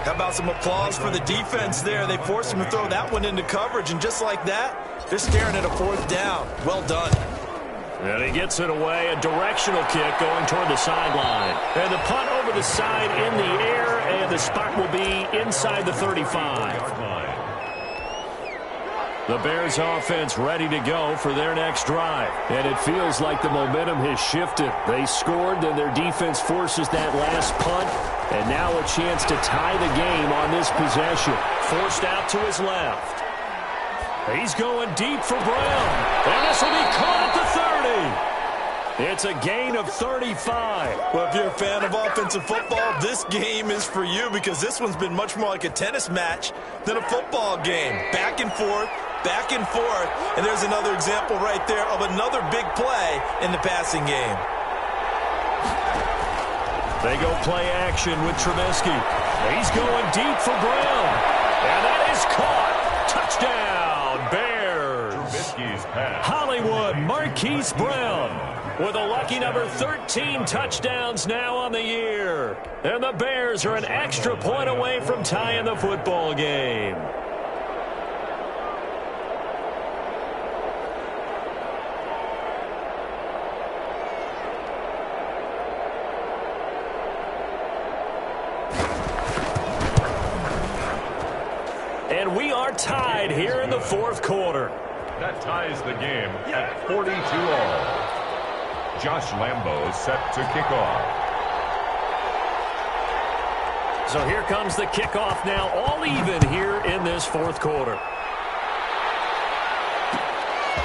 How about some applause for the defense there? They forced him to throw that one into coverage, and just like that, they're staring at a 4th down. Well done. And he gets it away, a directional kick going toward the sideline. And the punt over the side in the air, and the spot will be inside the 35. The Bears offense ready to go for their next drive. And it feels like the momentum has shifted. They scored, then their defense forces that last punt. And now a chance to tie the game on this possession. Forced out to his left. He's going deep for Brown. And this will be caught at the 30. It's a gain of 35. Well, if you're a fan of offensive football, this game is for you because this one's been much more like a tennis match than a football game. Back and forth, and there's another example right there of another big play in the passing game. They go play action with Trubisky. He's going deep for Brown. And that is caught. Touchdown, Bears. Trubisky's pass. Hollywood Marquise Brown with a lucky number 13 touchdowns now on the year. And the Bears are an extra point away from tying the football game. And And we are tied here in the fourth quarter. That ties the game at 42 all. Josh Lambo set to kick off. So here comes the kickoff now, all even here in this fourth quarter.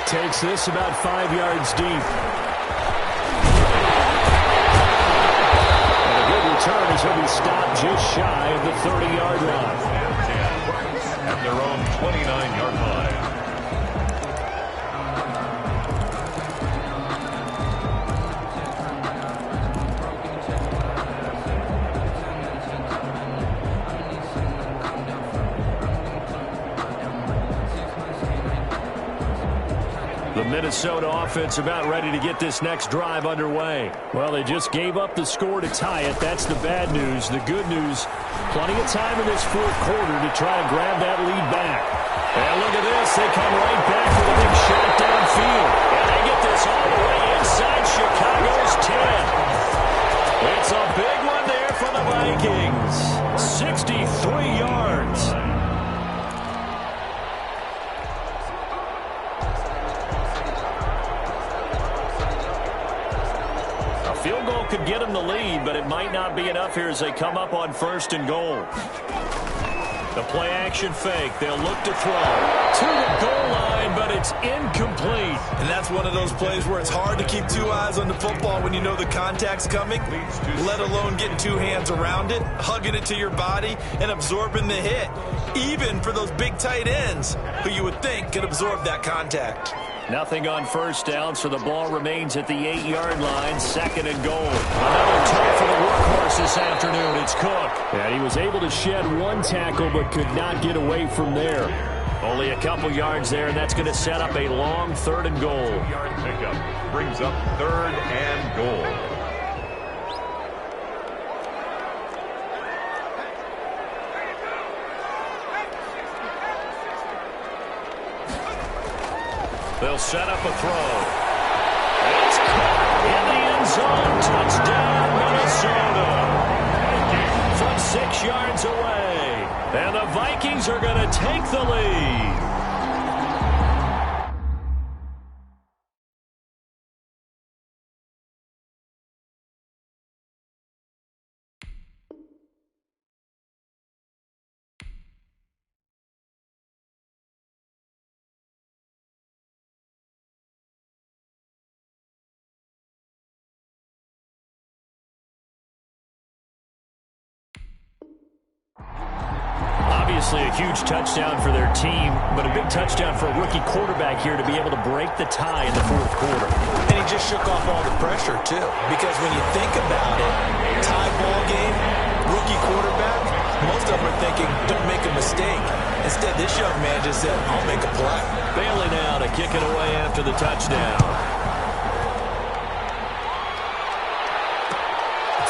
Takes this about 5 yards deep. And a good return as he'll be stopped just shy of the 30-yard line. At their own 29-yard line. The Minnesota offense about ready to get this next drive underway. Well, they just gave up the score to tie it. That's the bad news. The good news, plenty of time in this fourth quarter to try to grab that lead back. And look at this. They come right back with a big shot downfield. And they get this all the way inside Chicago's 10. It's a big one there for the Vikings. 63 yards. Field goal could get them the lead, but it might not be enough here as they come up on 1st and goal. The play action fake. They'll look to throw to the goal line, but it's incomplete. And that's one of those plays where it's hard to keep two eyes on the football when you know the contact's coming, let alone getting two hands around it, hugging it to your body, and absorbing the hit, even for those big tight ends who you would think could absorb that contact. Nothing on 1st down, so the ball remains at the 8-yard line, 2nd and goal. Another try for the workhorse this afternoon. It's Cook. And he was able to shed one tackle, but could not get away from there. Only a couple yards there, and that's going to set up a long 3rd and goal. Yard pickup brings up 3rd and goal. They'll set up a throw. It's caught in the end zone. Touchdown, Minnesota. From 6 yards away. And the Vikings are going to take the lead. Obviously a huge touchdown for their team, but a big touchdown for a rookie quarterback here to be able to break the tie in the fourth quarter. And he just shook off all the pressure, too. Because when you think about it, tie ball game, rookie quarterback, most of them are thinking, don't make a mistake. Instead, this young man just said, I'll make a play. Bailey now to kick it away after the touchdown.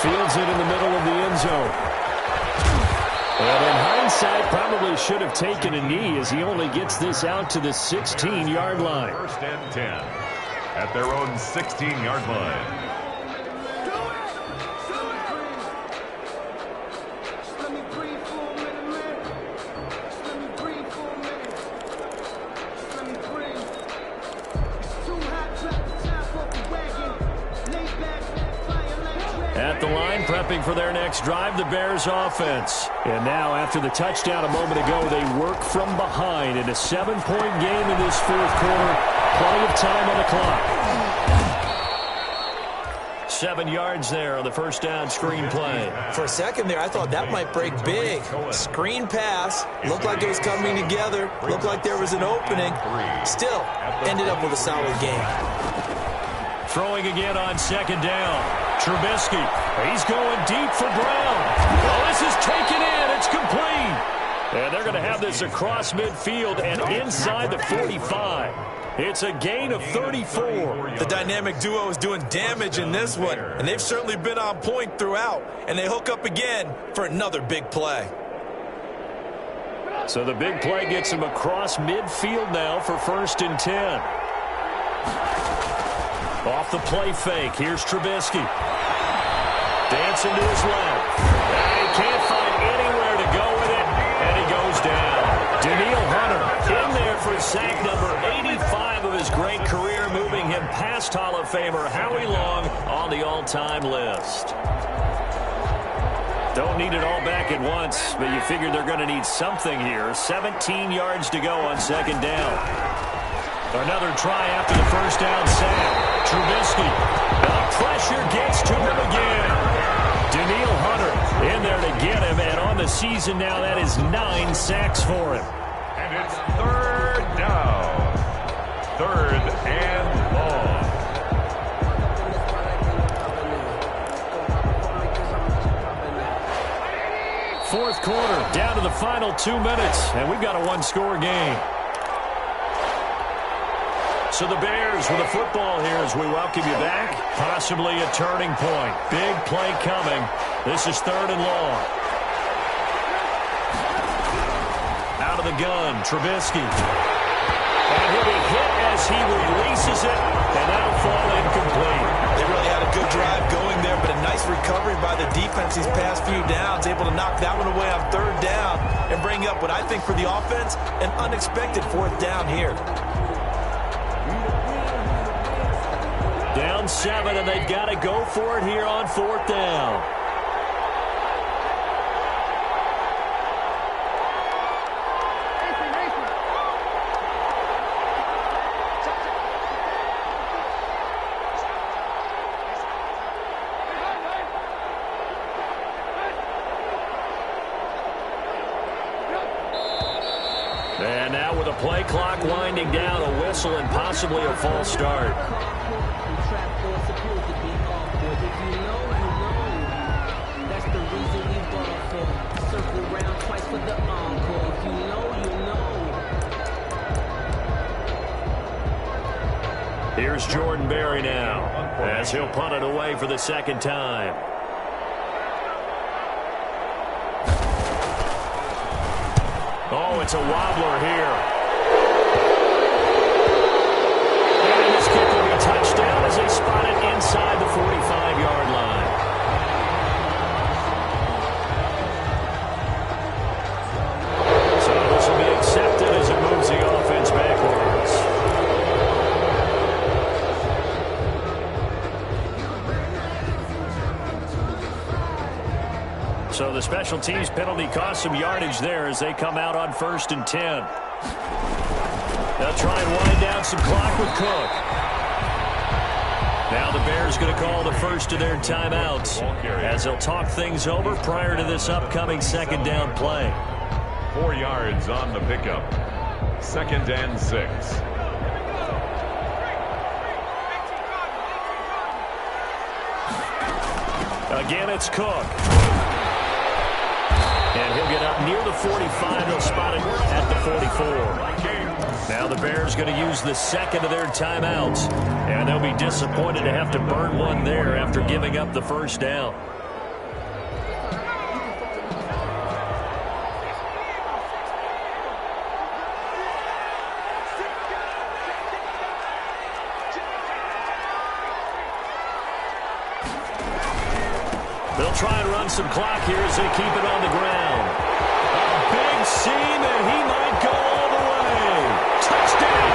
Fields it in the middle of the end zone. And in hindsight, probably should have taken a knee as he only gets this out to the 16-yard line. 1st and 10 at their own 16-yard line. At the line, prepping for their next drive, the Bears offense. And now, after the touchdown a moment ago, they work from behind in a 7-point game in this fourth quarter. Plenty of time on the clock. 7 yards there on the 1st down screen play. For a second there, I thought that might break big. Screen pass. Looked like it was coming together. Looked like there was an opening. Still, ended up with a solid game. Throwing again on 2nd down. Trubisky, he's going deep for Brown. Oh, this is taken in. It's complete. And they're going to have this across midfield and inside the 45. It's a gain of 34. The dynamic duo is doing damage in this one, and they've certainly been on point throughout. And they hook up again for another big play. So the big play gets him across midfield now for 1st and 10. Off the play fake, here's Trubisky. Dancing to his left. And he can't find anywhere to go with it, and he goes down. sack number 85 of his great career, moving him past Hall of Famer Howie Long on the all-time list. Don't need it all back at once, but you figure they're going to need something here. 17 yards to go on second down. Another try after the first down sack. Trubisky. The pressure gets to him again. Tmil Hunter in there to get him, and on the season now, that is 9 sacks for him. And it's third down. Third and long. Fourth quarter, down to the final 2 minutes, and we've got a one-score game. So the Bears with the football here as we welcome you back. Possibly a turning point. Big play coming. This is third and long. Out of the gun, Trubisky. And he'll be hit as he releases it, and that'll fall incomplete. They really had a good drive going there, but a nice recovery by the defense these past few downs, able to knock that one away on third down and bring up what I think for the offense, an unexpected fourth down here. Down 7, and they've got to go for it here on fourth down. And now with a play clock winding down, a whistle and possibly a false start. Here's Jordan Berry now, as he'll punt it away for the second time. Oh, it's a wobbler here. And this kick will be a touchdown as they spot it inside the 45-yard line. So this will be accepted as it moves the offense backwards. So the special teams penalty cost some yardage there as they come out on 1st and 10. They'll try and wind down some clock with Cook. Now the Bears going to call the first of their timeouts as they'll talk things over prior to this upcoming second down play. 4 yards on the pickup. 2nd and 6. Again, it's Cook. And he'll get up near the 45. They'll spot it at the 44. Now the Bears going to use the second of their timeouts. And they'll be disappointed to have to burn one there after giving up the first down. They'll try and run some clock here as they keep it on the ground. A big seam, and he might go all the way. Touchdown,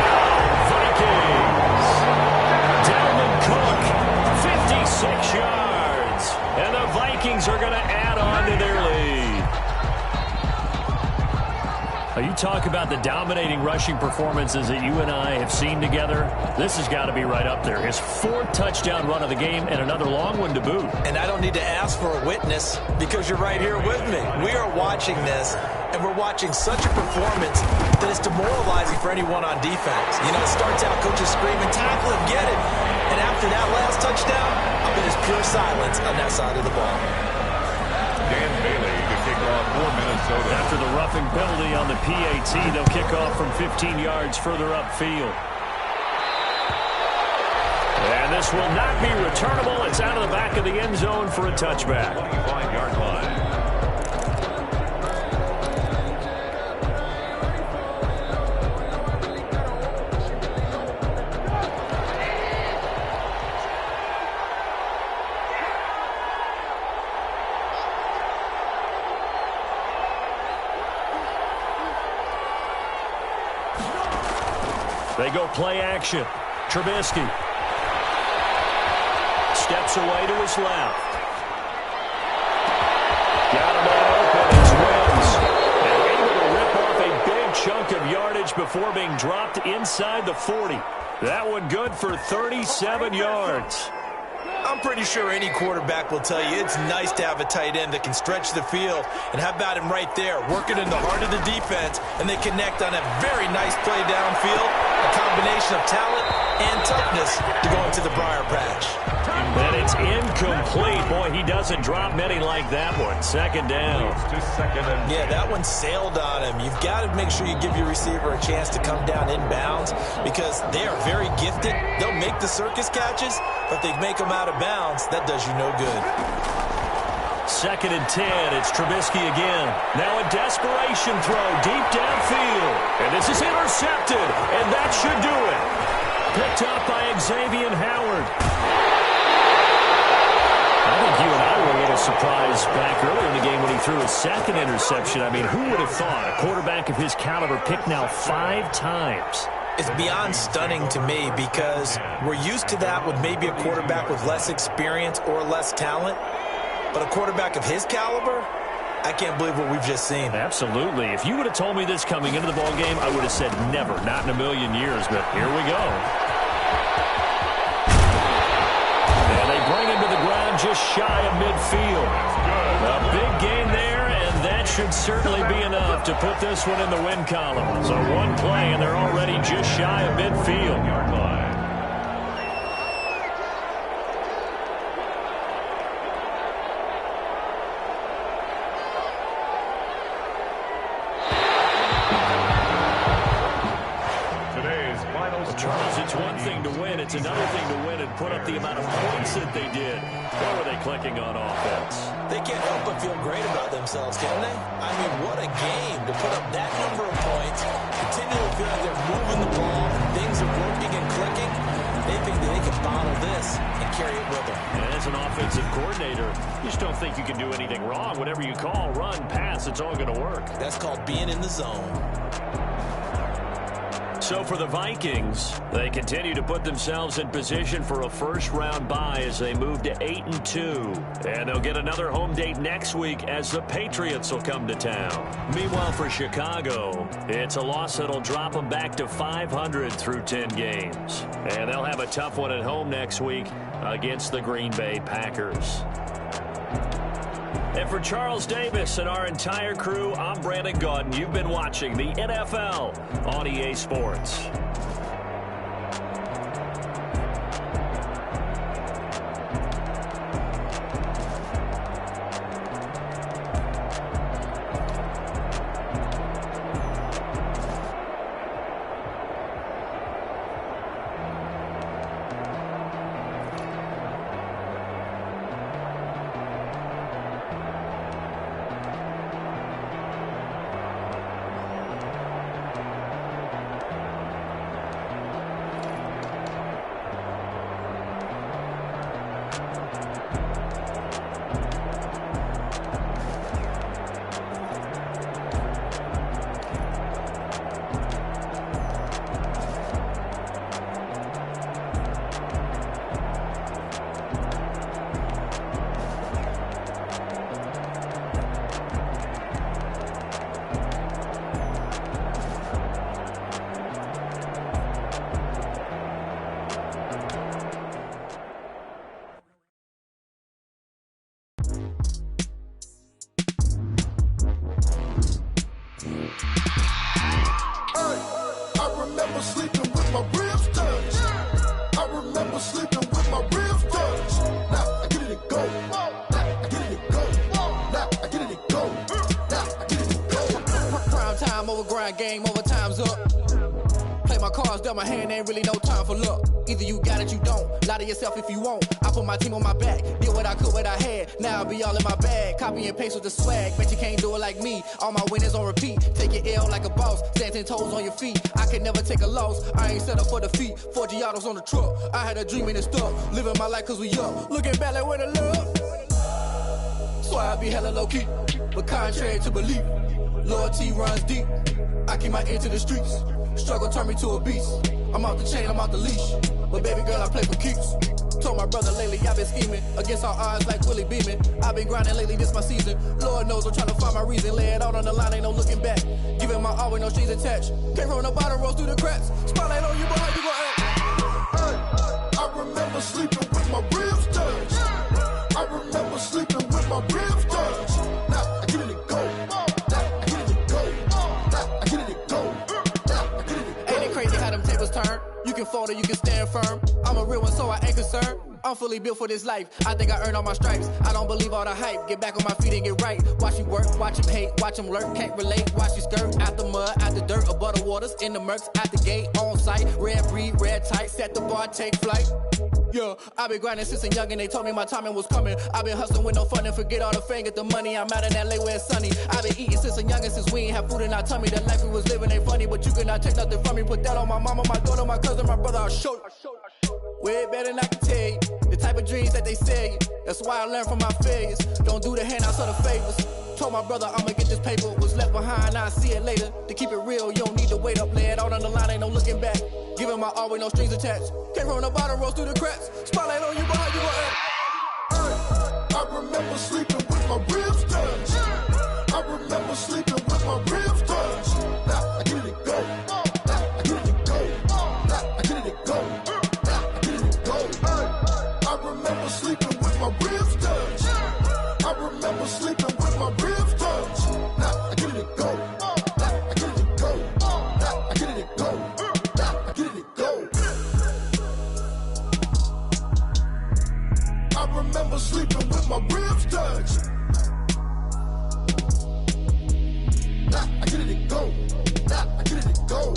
Vikings. Dalvin Cook, 56 yards. And the Vikings are going to add on to their lead. Now, you talk about the dominating rushing performances that you and I have seen together. This has got to be right up there. His 4th touchdown run of the game and another long one to boot. And I don't need to ask for a witness because you're right here with me. We are watching this, and we're watching such a performance that is demoralizing for anyone on defense. You know, it starts out coaches screaming, tackle him, get it. And after that last touchdown, I mean, it's pure silence on that side of the ball. Dan Bailey to kick off for Minnesota. After the roughing penalty on the PAT, they'll kick off from 15 yards further upfield. And this will not be returnable. It's out of the back of the end zone for a touchback. 25-yard line. They go play action. Trubisky steps away to his left. Got a man open as Wims. And able to rip off a big chunk of yardage before being dropped inside the 40. That one good for 37 yards. I'm pretty sure any quarterback will tell you it's nice to have a tight end that can stretch the field. And how about him right there, working in the heart of the defense, and they connect on a very nice play downfield, a combination of talent and toughness to go into the briar patch. And it's incomplete. Boy, he doesn't drop many like that one. Second down. Yeah, that one sailed on him. You've got to make sure you give your receiver a chance to come down inbounds because they are very gifted. They'll make the circus catches, but they make them out of bounds. That does you no good. Second and 10. It's Trubisky again. Now a desperation throw deep downfield. And this is intercepted, and that should do it. Picked up by Xavier Howard. I think you and I were a little surprised back earlier in the game when he threw his second interception. I mean, who would have thought a quarterback of his caliber picked now 5 times? It's beyond stunning to me because we're used to that with maybe a quarterback with less experience or less talent. But a quarterback of his caliber, I can't believe what we've just seen. Absolutely. If you would have told me this coming into the ballgame, I would have said never, not in a million years. But here we go. And they bring him to the ground just shy of midfield. A big gain there, and that should certainly be enough to put this one in the win column. So one play, and they're already just shy of midfield. It's one thing to win. It's another thing to win and put up the amount of points that they did. What were they clicking on offense? They can't help but feel great about themselves, can they? I mean, what a game to put up that number of points, continue to feel like they're moving the ball, and things are working and clicking. They think that they can bottle this and carry it with them. And as an offensive coordinator, you just don't think you can do anything wrong. Whatever you call, run, pass, it's all going to work. That's called being in the zone. So for the Vikings, they continue to put themselves in position for a first-round bye as they move to 8-2. And they'll get another home date next week as the Patriots will come to town. Meanwhile, for Chicago, it's a loss that'll drop them back to 500 through 10 games. And they'll have a tough one at home next week against the Green Bay Packers. And for Charles Davis and our entire crew, I'm Brandon Gaudin. You've been watching the NFL on EA Sports. Game over, time's up. Play my cards, dealt my hand, ain't really no time for luck. Either you got it, you don't. Lie to yourself if you won't. I put my team on my back, did what I could, what I had. Now I'll be all in my bag, copy and paste with the swag. Bet you can't do it like me. All my winners on repeat. Take your L like a boss, stand 10 toes on your feet. I can never take a loss, I ain't set up for defeat. 4 Giottos on the truck, I had a dream and it's stuck. Living my life cause we up, looking back like where the love. So I be hella low key, but contrary to belief, loyalty runs deep. I keep my ear to the streets. Struggle turned me to a beast. I'm out the chain, I'm out the leash. But baby girl, I play for keeps. Told my brother lately I've been scheming against all odds like Willie Beeman. I've been grinding lately, this my season. Lord knows I'm trying to find my reason. Lay it out on the line, ain't no looking back. Giving my all with no strings attached. Can't roll no bottom, rolls through the cracks. Spotlight on you, but how you gon' act? I remember sleeping with my ribs touched. I remember sleeping with my ribs touched. Now I get it go. Now I get it go. Now I get it go. Now I get it go. Ain't it crazy how them tables turn? You can fold or you can stand firm. I'm a real one, so I ain't concerned. I'm fully built for this life. I think I earned all my stripes. I don't believe all the hype. Get back on my feet and get right. Watch you work, watch him hate, watch him lurk. Can't relate, watch you skirt. Out the mud, out the dirt, above the waters, in the murks, out the gate, on site. Red breed, red tight, set the bar, take flight. Yeah, I been grinding since a young and they told me my timing was coming. I been hustling with no fun and forget all the fame, get the money. I'm out in LA where it's sunny. I been eating since a young and since we ain't have food in our tummy. The life we was living ain't funny, but you cannot take nothing from me. Put that on my mama, my daughter, my cousin, my brother, I'll show you. Way better than I can tell you. The type of dreams that they sell you. That's why I learned from my failures. Don't do the handouts or the favors. Told my brother I'ma get this paper. Was left behind, I'll see it later. To keep it real, you don't need to wait up. Lay it out on the line, ain't no looking back. Giving my all with no strings attached. Can't roll no bottom, rolls through the cracks. Spotlight on you, but how you gon' act? I remember sleeping with my ribs touched. I remember sleeping with my ribs touched. Now I get it go. Now I get it go. Now I get it go. Now I get it go. I remember sleeping with my ribs touched. I remember sleeping with my ribs touched. Now I get it go. Now I get it go. Now I get it go. Now I get it go. I remember sleeping with my ribs touched. Now I get it go. Now I get it go.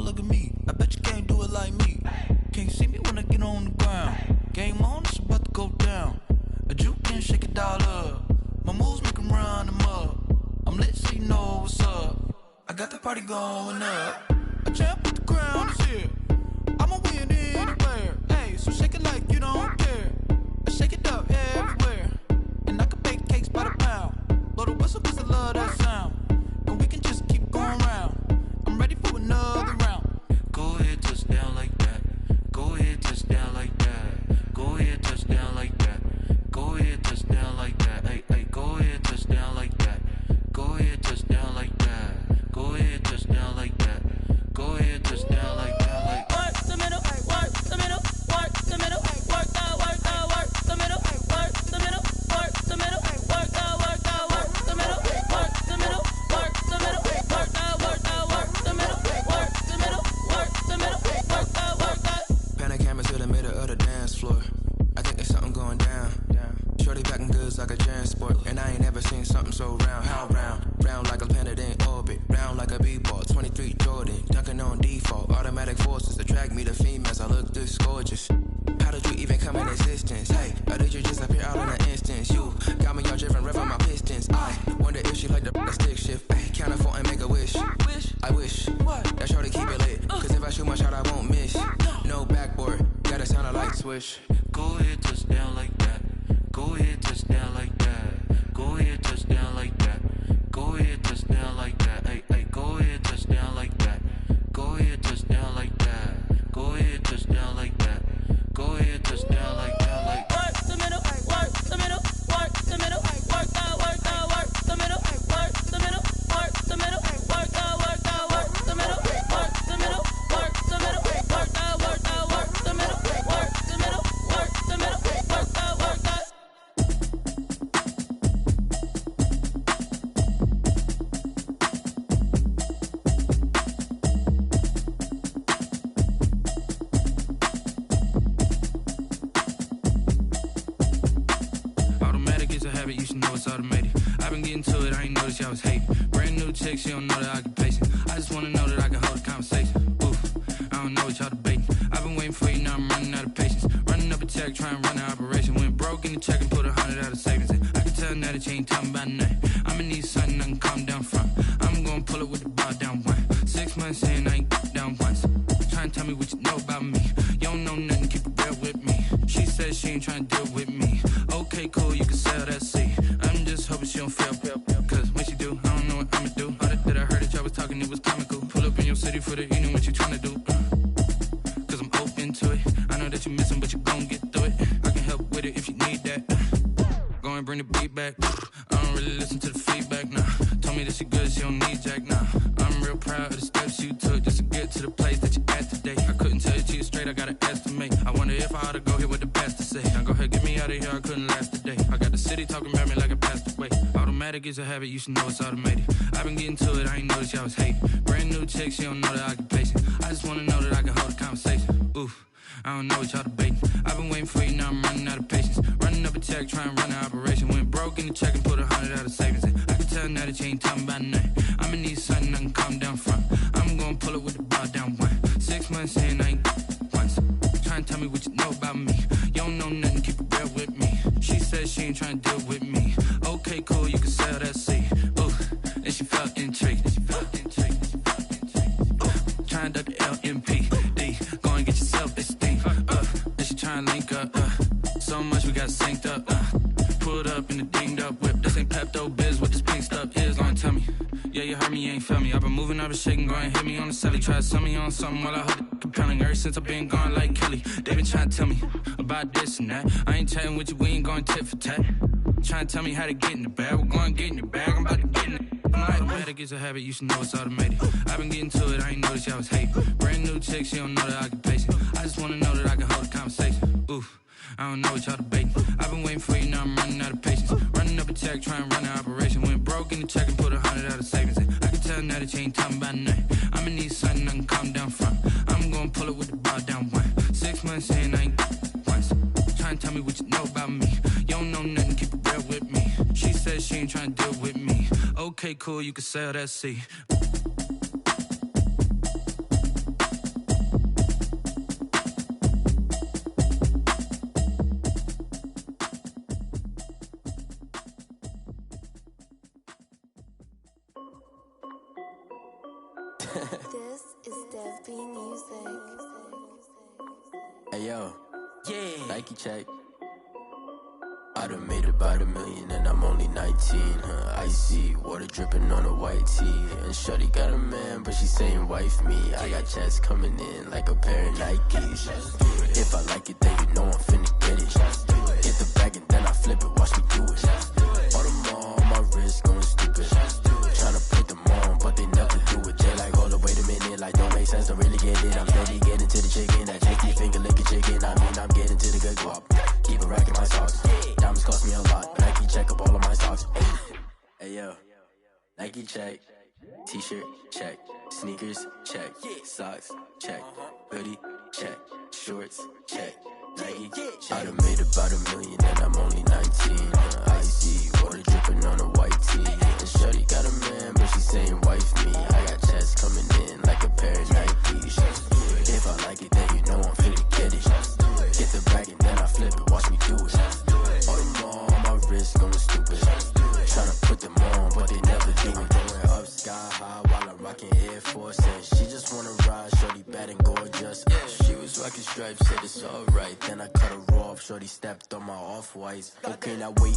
Look at me, I bet you can't do it like me. Can't see me when I get on the ground. Game on, it's about to go down. A juke and shake it all up. My moves make them run them up. I'm lit so you know what's up. I got the party going up. A champ with the crown is here. I'ma win anywhere. Hey, so shake it like you don't care. I shake it up everywhere. And I can bake cakes by the pound. Blow the whistle cause I love that sound. And we can just keep going round. I'm ready for another round. Go ahead, touch down like that. Go ahead, touch down like that. Go ahead, touch down like that. Go ahead, touch down like that. Hey, hey, go ahead, touch down like that. Go ahead, touch down like that. Go ahead, touch down like that. Go ahead, touch down like that. Like work the middle, work the middle, work the middle, work the middle, work the middle, work the middle, work the middle, work the middle, work the middle, work the middle, work the middle, work the middle, work the Pan the camera to the middle of the dance floor. I think there's something going down. Shorty backing goods like a transport. And I ain't never seen something so round. How round? Round like a planet in orbit. Round like a b-ball. 23 Jordan. Dunking on default. Automatic forces attract me to females. I look this gorgeous. How did you even come in existence? Hey, or did you just appear out in an instance? You got me all driven, revving my pistons. I wonder if she like the stick shift. Ay, count a 4 and make a wish. I wish that shorty keep it lit. Cause if I shoot my shot, I won't miss. No backboard, gotta sound a light switch. go ahead, touch down like that. Go ahead, touch down like that. Go ahead, touch down like that. Go ahead, touch down like that. Hey, hey, go ahead, touch down like that. Go ahead, touch down like that. Go ahead, touch down like that. Go ahead, touch down like that. Like work the middle, work the middle, work the middle, work the middle, work the middle, work the middle, work the middle, work the middle, work the middle, work the middle, work the middle, work the middle, work the middle, work the middle, work the automatic is a habit, you should know it's automated. I've been getting to it, I ain't noticed y'all was hating. Brand new chick, she don't know that I can pace it. I just wanna know that I can hold a conversation. Oof, I don't know what y'all debating. I've been waiting for you, now I'm running out of patience. Running up a check, trying to run an operation. Went broke in the check and put 100 out of savings in. I can tell now that you ain't talking about nothing. saying I ain't down once. Trying to tell me what you know about me. You don't know nothing, keep it real with me. She says she ain't trying to deal with me. Okay, cool, you can sell that seat. I'm just hoping she don't fail. Cause when she do, I don't know what I'ma do. All that I heard that y'all was talking, it was comical. Pull up in your city for the evening, what you trying to do? Cause I'm open to it. I know that you missing, but you gon' get through it. I can help with it if you need that. Go and bring the beat back. I don't really listen to the feedback, nah. Told me that she good, she don't need Jack, nah. I'm real proud of the steps you took just to get to the place that you at today. I couldn't tell you to you straight, I gotta estimate. I wonder if I ought to go here with the best to say. Now go ahead, get me out of here, I couldn't last today. I got the city talking about me like I passed away. Automatic is a habit, you should know it's automated. I've been getting to it, I ain't noticed y'all was hating. Brand new chick, she don't know the occupation. I just wanna know that I can hold a conversation. Oof. I don't know what y'all debating. I've been waiting for you, now I'm running out of patience. Running up a check, trying to run an operation. Went broke in the check and put 100 out of savings in. I can tell now that you ain't talking about nothing. I'ma need something I can calm down from. I'm gonna pull it with the bar down one. 6 months in, I ain't once. Trying to tell me what you know about me. You don't know nothing, keep it real with me. She says she ain't trying to deal with me. Okay, cool, you can sell that seat. Ooh, and she felt intrigued. Trying to duck the LMPD. Go and get yourself esteem. And she trying to link up. So much we got synced up. Pulled up in the dinged up whip. This ain't Pepto Biz, what this pink stuff is. Go and tell me. Yeah, you heard me, you ain't felt me. I've been moving, I've been shaking. Go and hit me on the celly. Try to sell me on something while I hold it compelling. Ever since I've been gone like Kelly. They been trying to tell me about this and that. I ain't chatting with you, we ain't going tit for tat. Trying to tell me how to get in the bag. We're going to get in the bag, I'm about to get in it. Automatic is a habit, you should know it's automated. I've been getting to it, I ain't noticed y'all was hating. Brand new chick, she don't know the occupation. I just wanna know that I can hold a conversation. Oof, I don't know what y'all debating. I've been waiting for you, now I'm running out of patience. Running up a check, trying to run an operation. Went broke in the check and put 100 out of savings in. I can tell now that you ain't talking about nothing. I'ma need something I can calm down from. I'm gonna pull it with the bar down one. 6 months in, I ain't once. Trying to tell me what you know about me. You don't know nothing, keep it real with me. She says she ain't trying to deal with me. Okay, cool, you can sell that seat. This is Dev B Music. Hey yo, yeah. Nike check. I done made about $1 million and I'm only 19. Icy water dripping on a white tee. And shorty got a man, but she saying wife me. I got checks coming in like a pair of Nikes. If I like it, then you know I'm finna get it. Get the bag and then I flip it, watch me do it. All them on my wrist going stupid. Tryna put them on, but they never do it. They like, hold up, wait a minute, like don't make sense, don't really get it. I'm steady getting to the chicken, that chicky finger licking chicken. I mean, I'm getting to the good guap. Keep a rack in my socks. Diamonds cost me a lot. Nike check up all of my socks. Hey yo, Nike check. T-shirt check. Sneakers check. Socks check. Hoodie check. Shorts check. Nike check. I done made about $1 million and I'm only 19. Icy water dripping on a white tee. And shorty got a man, but she saying wife me. I got checks coming in like a pair of Nikes. If I like it, then you know I'm finna get it. Get the bag and then I flip it, watch me do it. All them on my wrist going stupid. Tryna put them on, but they never do it. Going up sky high while I'm rocking Air Force. And she just wanna ride, shorty bad and gorgeous. She was rocking stripes, said it's alright. Then I cut her off, shorty stepped on my off-whites. Okay, now wait.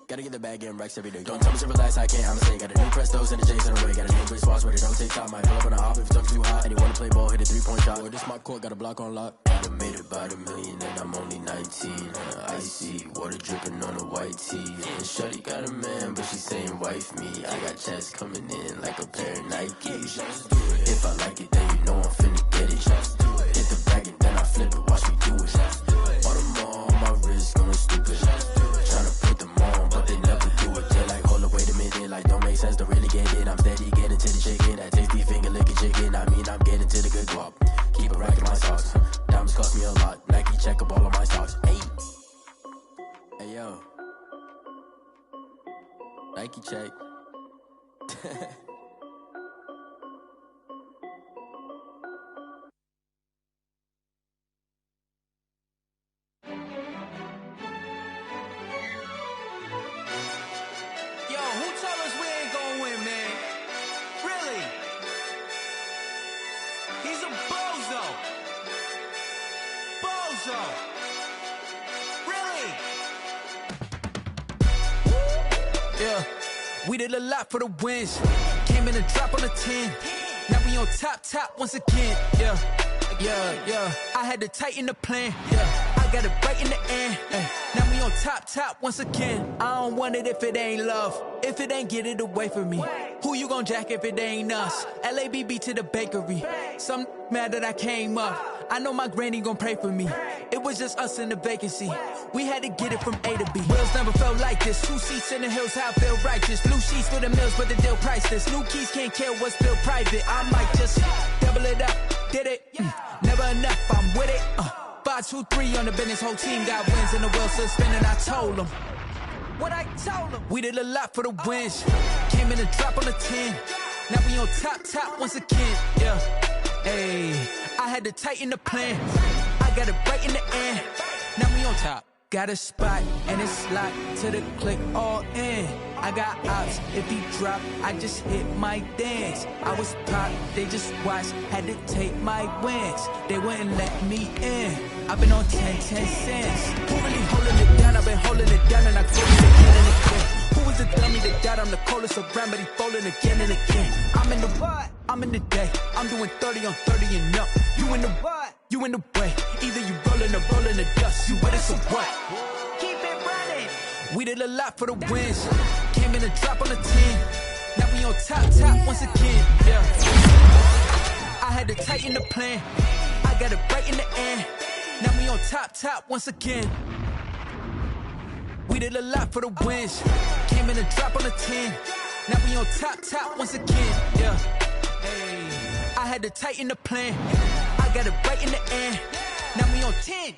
Gotta get the bag and racks every day. Don't tell me to relax, I can't, I'ma say. Got a new Prestos and a J's in the way. Got a new Chris Foss, but it don't take time. Might fill up on a hop if it talks too hot. And you wanna play ball, hit a 3-point shot. Or this my court, got a block on lock. I done made about $1 million and I'm only 19. Icy water dripping on a white tee. And shorty got a man, but she saying wife me. I got checks coming in like a pair of Nikes. If I like it, then you know I'm finna get it. Hit the bag and then I flip it, watch me do it. All them on my wrist going stupid. Tryna put them on, but they never do it. They like, hold up, wait a minute, like don't make sense, don't really get it. I'm steady getting to the chicken, that tasty finger licking chicken. I mean, I'm getting to the good guap. Keep a rack in my socks. Diamonds cost me a lot. Nike check up all of my socks. Hey yo, Nike check. Yo, who told us we ain't gonna win, man? Really? He's a bozo. Bozo. Really? Yeah, we did a lot for the wins. Came in a drop on a 10. Now we on top once again. Yeah. I had to tighten the plan. Yeah, I got it right in the end. Now we on top once again. I don't want it if it ain't love. If it ain't, get it away from me. Who you gon' jack if it ain't us? LABB to the bakery. Some mad that I came up. I know my granny gon' pray for me. It was just us in the vacancy. We had to get it from A to B. Wheels never felt like this. 2 seats in the hills, how I feel righteous. Blue sheets for the mills, but the deal priceless. New keys can't care what's still private. I might just double it up. Did it? Never enough, I'm with it. 5, 2, 3 on the business. Whole team got wins and the wheels still spinning. I told them what I told them. We did a lot for the wins. Came in a drop on the 10. Now we on top once again. Yeah. Hey, I had to tighten the plan. I got it right in the end. Now we on top. Got a spot and it's locked to the click all in. I got ops, if he drop, I just hit my dance. I was pop, they just watched, had to take my wins. They wouldn't let me in. I've been on 10 cents. Who really holding it down? I've been holding it down and I fold it again and again. Who was the dummy that died? I'm the coldest around, but he folding again and again. I'm in the what? I'm in the day. I'm doing 30 on 30 and up. You in the what? You in the way. Either you rolling or rolling the dust. You with it, so what? Keep it running. We did a lot for the wins. Came in a drop on the 10. Now we on top once again. Yeah. I had to tighten the plan. I got it right in the end. Now we on top once again. We did a lot for the wins. Came in a drop on the 10. Now we on top once again. Yeah. Hey, I had to tighten the plan. I got it right in the end. Now we on 10.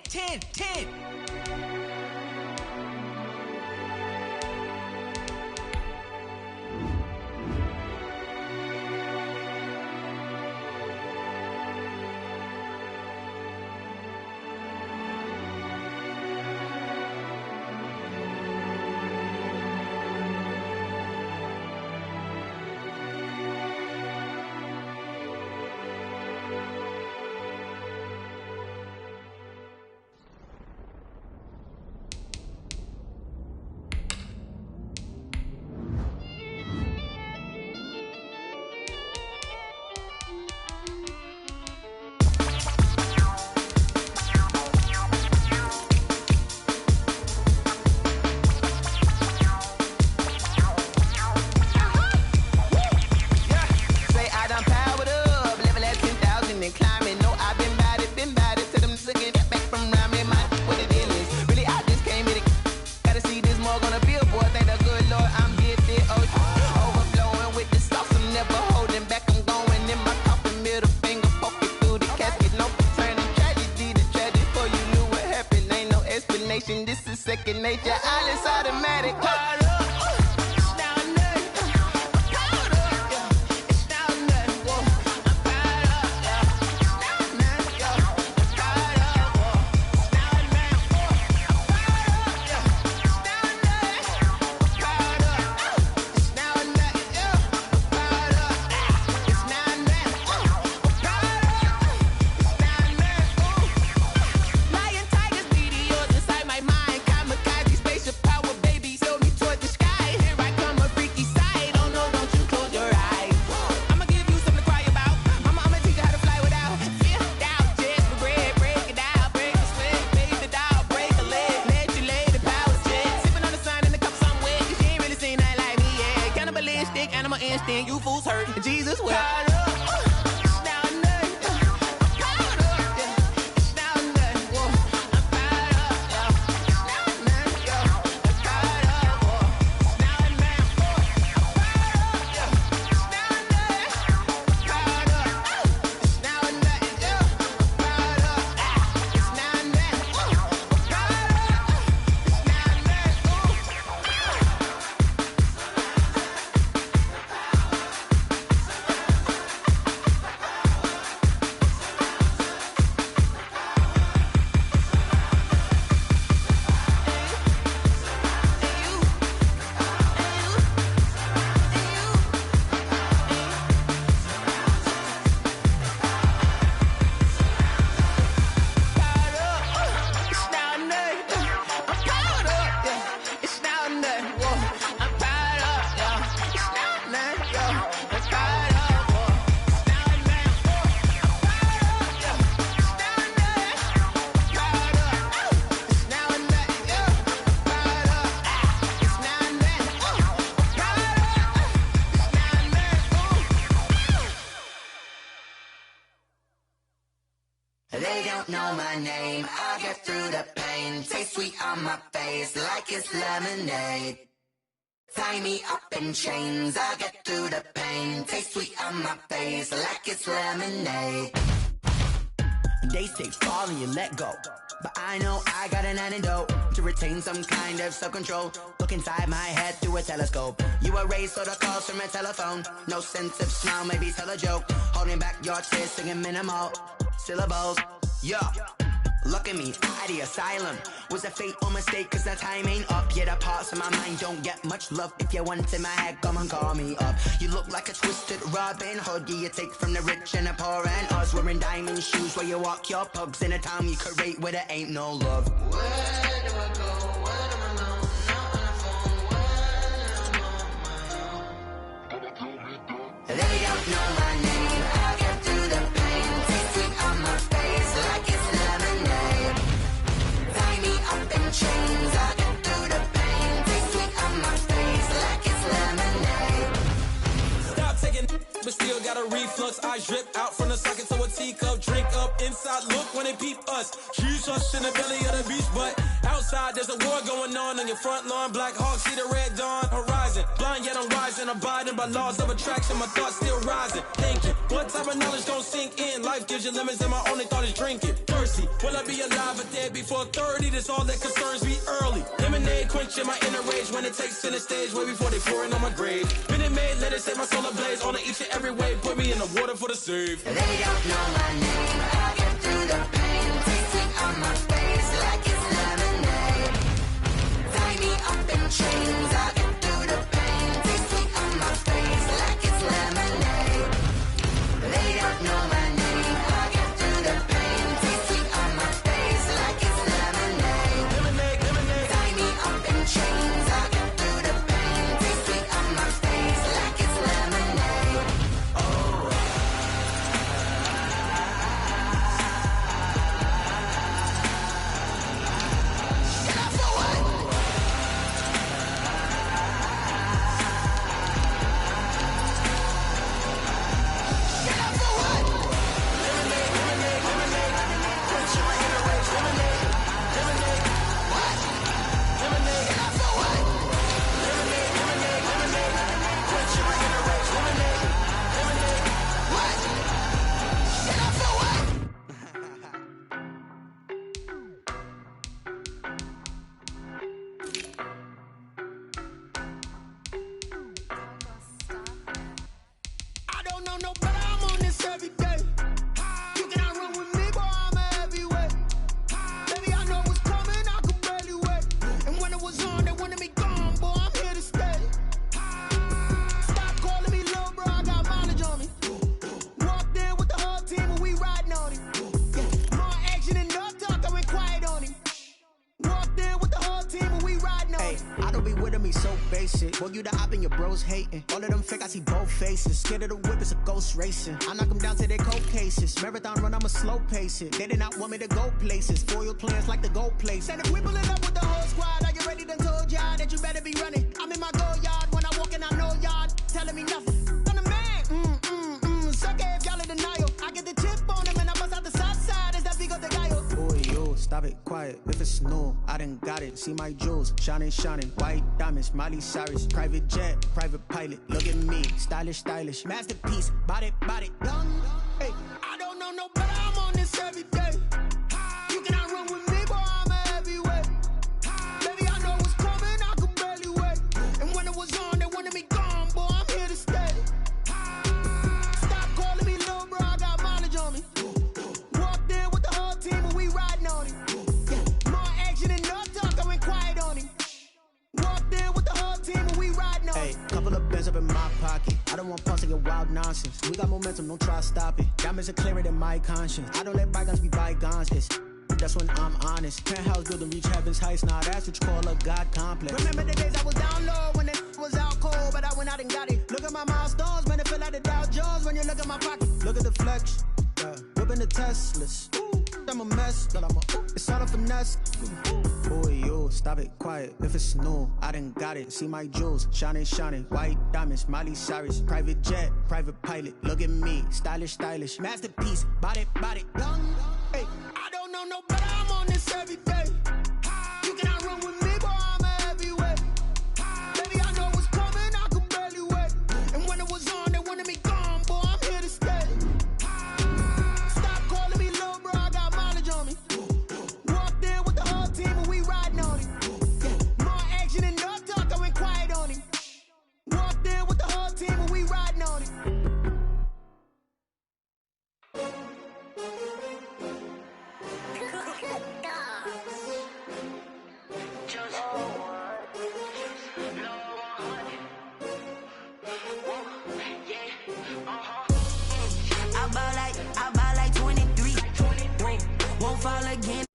This is second nature. All is automatic. Animal instinct, you fools hurt. Jesus will. They don't know my name, I'll get through the pain. Taste sweet on my face like it's lemonade. Tie me up in chains, I'll get through the pain. Taste sweet on my face like it's lemonade. They say fall and you let go, but I know I got an antidote to retain some kind of self-control. Look inside my head through a telescope. You erase all the calls from a telephone. No sense of smile, maybe tell a joke. Holding back your tears, singing minimal syllables. Yeah, look at me, out the asylum. Was a fate or mistake, cause the time ain't up. Yet the parts of my mind don't get much love. If you want in my head, come and call me up. You look like a twisted Robin Hood. Yeah, you take from the rich and the poor and us. Wearing diamond shoes where you walk your pugs. In a town you could rate where there ain't no love. Where do I go? When am I alone? Not on the phone. When I'm on my own. They don't know my name. I'll get through the pain. Taste sweet on my face like it's lemonade. Tie me up in chains. I'll get through the pain. Taste sweet on my face like it's lemonade. Stop taking, but still got a reflux. I drip out from the socket to a teacup. Drink up inside, look when they peep us. Choose us in the belly of the beach, but outside there's a war going on your front lawn. Black Hawk, see the red dawn horizon. Blind yet I'm rising, abiding by laws of attraction. My thoughts still rising, thinking what type of knowledge don't sink in. Life gives you limits and my only thought is drinking. Thirsty, will I be alive or dead before 30? That's all that concerns me early. Lemonade quenching my inner rage when it takes center stage way before they pouring on my grave. Been it made, let it set my soul ablaze. On each and every way, put me in the water for the save. They don't know my name, I'll get through the pain. Taste sweet on my face like it's lemonade. Tie me up in chains, I'll get through the pain. Taste sweet on my face like it's lemonade. They don't know my name, I'll get through the pain. Taste sweet on my face like it's lemonade. Lemonade, lemonade. Tie me up in chains, I'll get through the pain. Taste sweet on my face like it's lemonade. I don't know no better, I'm on this every day. You cannot run with me, boy, I'm a heavyweight. Baby, I know what's coming, I could barely wait. And when it was on, they wanted me gone, boy, I'm here to stay. Stop calling me little bro, I got mileage on me. Walked in with the whole team and we riding on him. Yeah, more action and no talk, I went quiet on him. Walked in with the whole team and we riding on him. I don't be with me so basic. Boy, you the op and your bros hating. All of them fake, I see both faces. Scared of the whip, it's a ghost racing. I knock them down to their cold cases. Marathon run, I'ma slow pace it. They did not want me to go places. Foil plans like the go place. And if we pulling up with the whole squad, are you ready? Done told y'all that you better be running. I'm in my go yard when I walk in, I know y'all telling me nothing. I'm the man, suck it if y'all in denial. I get the chip on him and I bust out the south side. Is that Vigo the guy? Boy, yo, stop it, quiet. If it's new, I done got it. See my jewels, shining, shining. White diamonds, Miley Cyrus. Private jet, private pilot. Look at me, stylish, stylish. Masterpiece, body, young. Hey, I don't know no better, I'm on this every day. You cannot run with me, boy, I'm a heavyweight. Baby, I know what's coming, I could barely wait. And when it was on, they wanted me gone, boy, I'm here to stay. Stop calling me little bro, I got mileage on me. Walked in with the whole team and we riding on him. Yeah, more action and no talk, I went quiet on him. Walked in with the whole team and we riding on him. Hey, couple of bands up in my pocket. I don't want pulse to get wild nonsense. We got momentum, don't try to stop it. Diamonds are clearer than my conscience. I don't let bygones be bygones. That's when I'm honest. Penthouse building reach heaven's heights. Now that's what you call a God complex. Remember the days I was down low when it was out cold, but I went out and got it. Look at my milestones, man, it feel like the Dow Jones when you look at my pocket. Look at the flex, whipping the Teslas. I'm a mess, but it's all a finesse. Boy, yo, stop it, quiet. If it's new, I done got it. See my jewels, shining, shining. White diamonds, Miley Cyrus. Private jet, private pilot. Look at me, stylish, stylish. Masterpiece, body, young. Hey, I don't know no better, I'm on this every day. You cannot run with me, boy, I'm a heavyweight. Baby, I know what's coming, I could barely wait. And when it was on, they wanted me gone, boy, I'm here to stay. Stop calling me little bro, I got mileage on me. Walked in with the whole team and we riding on it. More action and no talk, I went quiet on him. Walked in with the whole team and we riding on it. I ball like 23. Won't fall again.